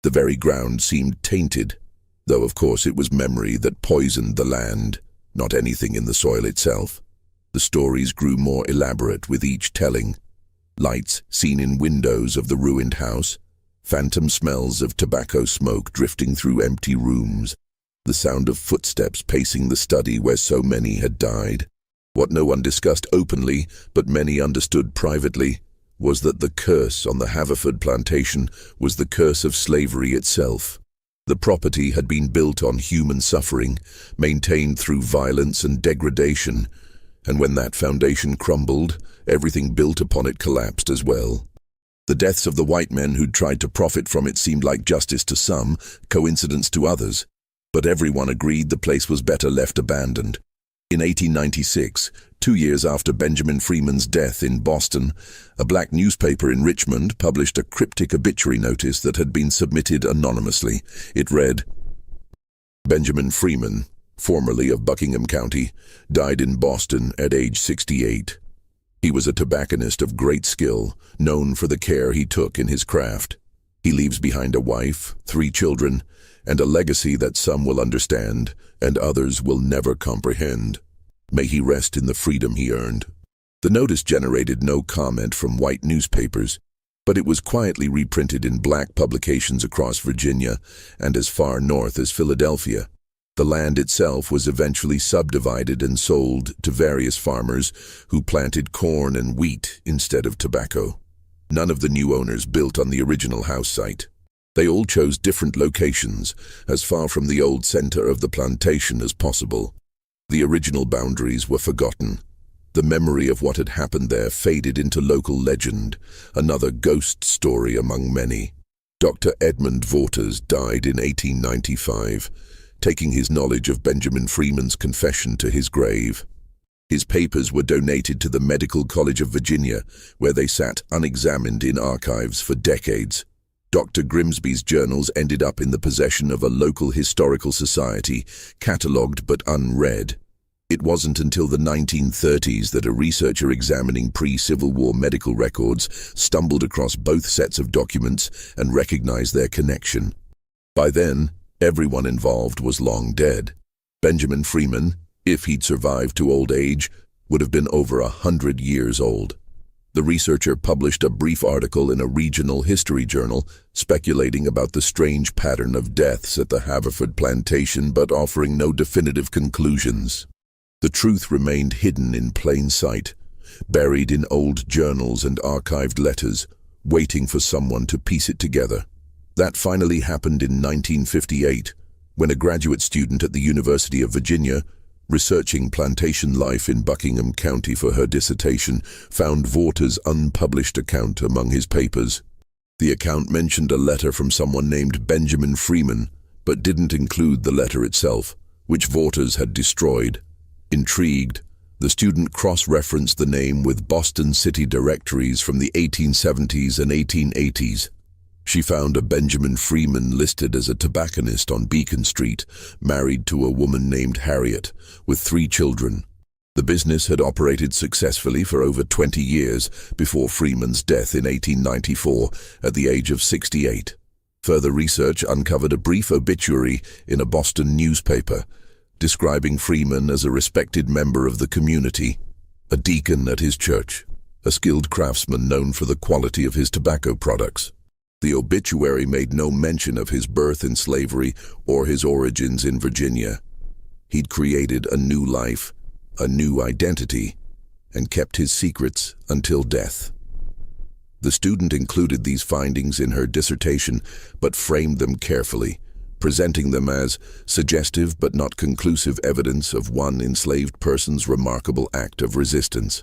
The very ground seemed tainted, though of course it was memory that poisoned the land, not anything in the soil itself. The stories grew more elaborate with each telling. Lights seen in windows of the ruined house, phantom smells of tobacco smoke drifting through empty rooms, the sound of footsteps pacing the study where so many had died. What no one discussed openly, but many understood privately, was that the curse on the Haverford plantation was the curse of slavery itself. The property had been built on human suffering, maintained through violence and degradation, and when that foundation crumbled, everything built upon it collapsed as well. The deaths of the white men who'd tried to profit from it seemed like justice to some, coincidence to others, but everyone agreed the place was better left abandoned. In 1896, 2 years after Benjamin Freeman's death in Boston, a black newspaper in Richmond published a cryptic obituary notice that had been submitted anonymously. It read, "Benjamin Freeman, formerly of Buckingham County, died in Boston at age 68. He was a tobacconist of great skill, known for the care he took in his craft. He leaves behind a wife, 3 children, and a legacy that some will understand and others will never comprehend. May he rest in the freedom he earned. The notice generated no comment from white newspapers, but it was quietly reprinted in black publications across Virginia and as far north as Philadelphia. The land itself was eventually subdivided and sold to various farmers who planted corn and wheat instead of tobacco. None of the new owners built on the original house site. They all chose different locations, as far from the old center of the plantation as possible. The original boundaries were forgotten. The memory of what had happened there faded into local legend, another ghost story among many. Dr. Edmund Waters died in 1895, taking his knowledge of Benjamin Freeman's confession to his grave. His papers were donated to the Medical College of Virginia, where they sat unexamined in archives for decades. Dr. Grimsby's journals ended up in the possession of a local historical society, catalogued but unread. It wasn't until the 1930s that a researcher examining pre-Civil War medical records stumbled across both sets of documents and recognized their connection. By then, everyone involved was long dead. Benjamin Freeman, if he'd survived to old age, would have been over 100 years old. The researcher published a brief article in a regional history journal speculating about the strange pattern of deaths at the Haverford plantation, but offering no definitive conclusions. The truth remained hidden in plain sight, buried in old journals and archived letters, waiting for someone to piece it together. That finally happened in 1958, when a graduate student at the University of Virginia, researching plantation life in Buckingham County for her dissertation, found Waters' unpublished account among his papers. The account mentioned a letter from someone named Benjamin Freeman, but didn't include the letter itself, which Waters had destroyed. Intrigued, the student cross-referenced the name with Boston city directories from the 1870s and 1880s. She found a Benjamin Freeman listed as a tobacconist on Beacon Street, married to a woman named Harriet, with 3 children. The business had operated successfully for over 20 years before Freeman's death in 1894 at the age of 68. Further research uncovered a brief obituary in a Boston newspaper, describing Freeman as a respected member of the community, a deacon at his church, a skilled craftsman known for the quality of his tobacco products. The obituary made no mention of his birth in slavery or his origins in Virginia. He'd created a new life, a new identity, and kept his secrets until death. The student included these findings in her dissertation, but framed them carefully, presenting them as suggestive but not conclusive evidence of one enslaved person's remarkable act of resistance.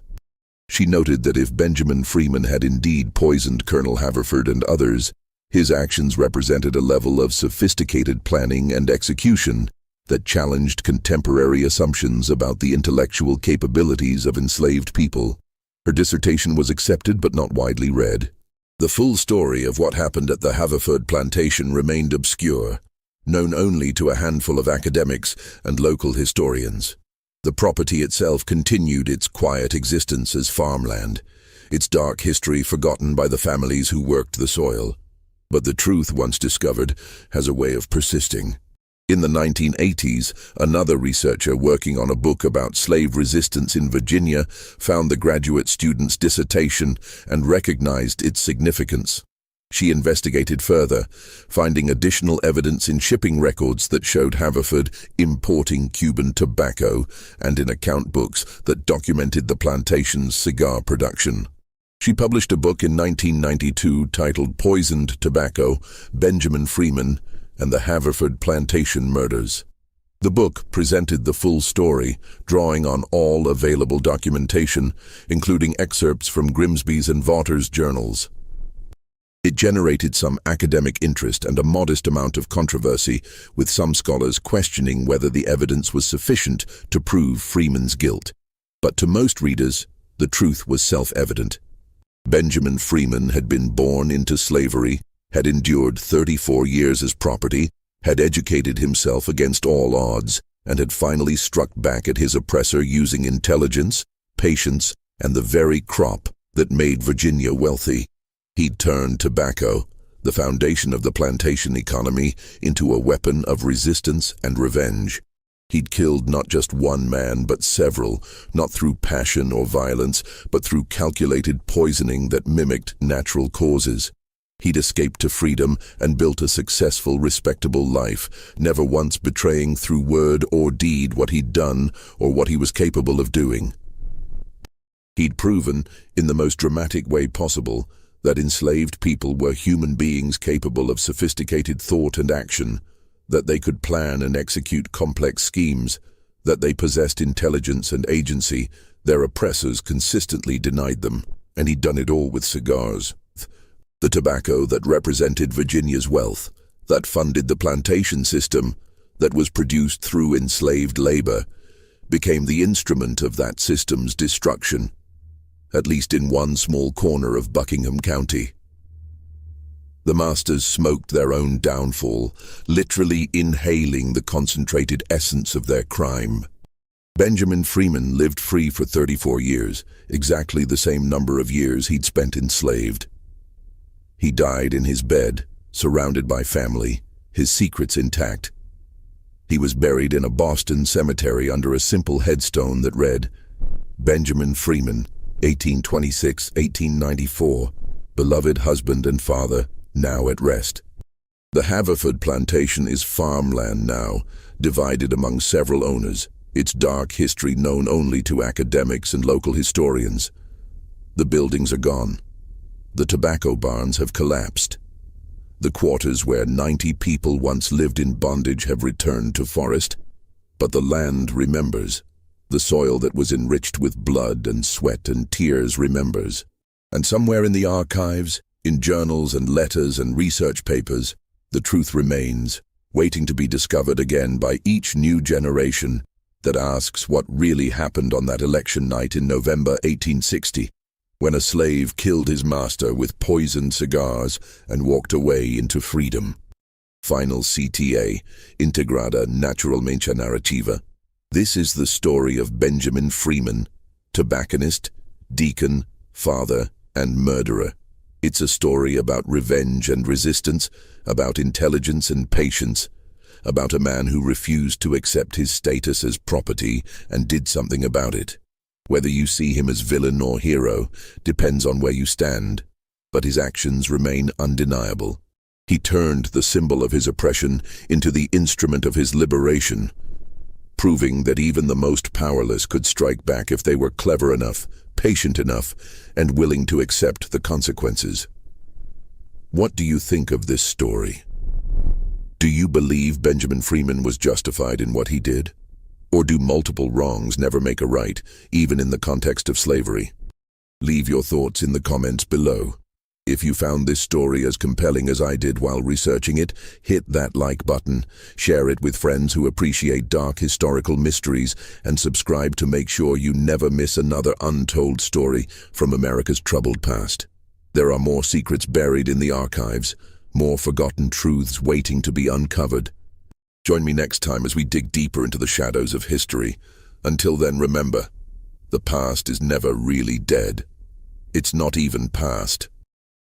She noted that if Benjamin Freeman had indeed poisoned Colonel Haverford and others, his actions represented a level of sophisticated planning and execution that challenged contemporary assumptions about the intellectual capabilities of enslaved people. Her dissertation was accepted but not widely read. The full story of what happened at the Haverford plantation remained obscure, known only to a handful of academics and local historians. The property itself continued its quiet existence as farmland, its dark history forgotten by the families who worked the soil. But the truth, once discovered, has a way of persisting. In the 1980s, another researcher working on a book about slave resistance in Virginia found the graduate student's dissertation and recognized its significance. She investigated further, finding additional evidence in shipping records that showed Haverford importing Cuban tobacco and in account books that documented the plantation's cigar production. She published a book in 1992 titled Poisoned Tobacco, Benjamin Freeman, and the Haverford Plantation Murders. The book presented the full story, drawing on all available documentation, including excerpts from Grimsby's and Waters' journals. It generated some academic interest and a modest amount of controversy, with some scholars questioning whether the evidence was sufficient to prove Freeman's guilt. But to most readers, the truth was self-evident. Benjamin Freeman had been born into slavery, had endured 34 years as property, had educated himself against all odds, and had finally struck back at his oppressor using intelligence, patience, and the very crop that made Virginia wealthy. He'd turned tobacco, the foundation of the plantation economy, into a weapon of resistance and revenge. He'd killed not just one man, but several, not through passion or violence, but through calculated poisoning that mimicked natural causes. He'd escaped to freedom and built a successful, respectable life, never once betraying through word or deed what he'd done or what he was capable of doing. He'd proven, in the most dramatic way possible, that enslaved people were human beings capable of sophisticated thought and action, that they could plan and execute complex schemes, that they possessed intelligence and agency their oppressors consistently denied them, and he'd done it all with cigars. The tobacco that represented Virginia's wealth, that funded the plantation system, that was produced through enslaved labor, became the instrument of that system's destruction, at least in one small corner of Buckingham County. The masters smoked their own downfall, literally inhaling the concentrated essence of their crime. Benjamin Freeman lived free for 34 years, exactly the same number of years he'd spent enslaved. He died in his bed, surrounded by family, his secrets intact. He was buried in a Boston cemetery under a simple headstone that read, "Benjamin Freeman, 1826-1894, beloved husband and father, now at rest." The Haverford plantation is farmland now, divided among several owners, its dark history known only to academics and local historians. The buildings are gone. The tobacco barns have collapsed. The quarters where 90 people once lived in bondage have returned to forest, but the land remembers. The soil that was enriched with blood and sweat and tears remembers. And somewhere in the archives, in journals and letters and research papers, the truth remains, waiting to be discovered again by each new generation that asks what really happened on that election night in November 1860, when a slave killed his master with poisoned cigars and walked away into freedom. Final CTA, Integrada Naturalmente Narrativa. This is the story of Benjamin Freeman, tobacconist, deacon, father, and murderer. It's a story about revenge and resistance, about intelligence and patience, about a man who refused to accept his status as property and did something about it. Whether you see him as villain or hero depends on where you stand, but his actions remain undeniable. He turned the symbol of his oppression into the instrument of his liberation, proving that even the most powerless could strike back if they were clever enough, patient enough, and willing to accept the consequences. What do you think of this story? Do you believe Benjamin Freeman was justified in what he did? Or do multiple wrongs never make a right, even in the context of slavery? Leave your thoughts in the comments below. If you found this story as compelling as I did while researching it, hit that like button, share it with friends who appreciate dark historical mysteries, and subscribe to make sure you never miss another untold story from America's troubled past. There are more secrets buried in the archives, more forgotten truths waiting to be uncovered. Join me next time as we dig deeper into the shadows of history. Until then, remember, the past is never really dead. It's not even past.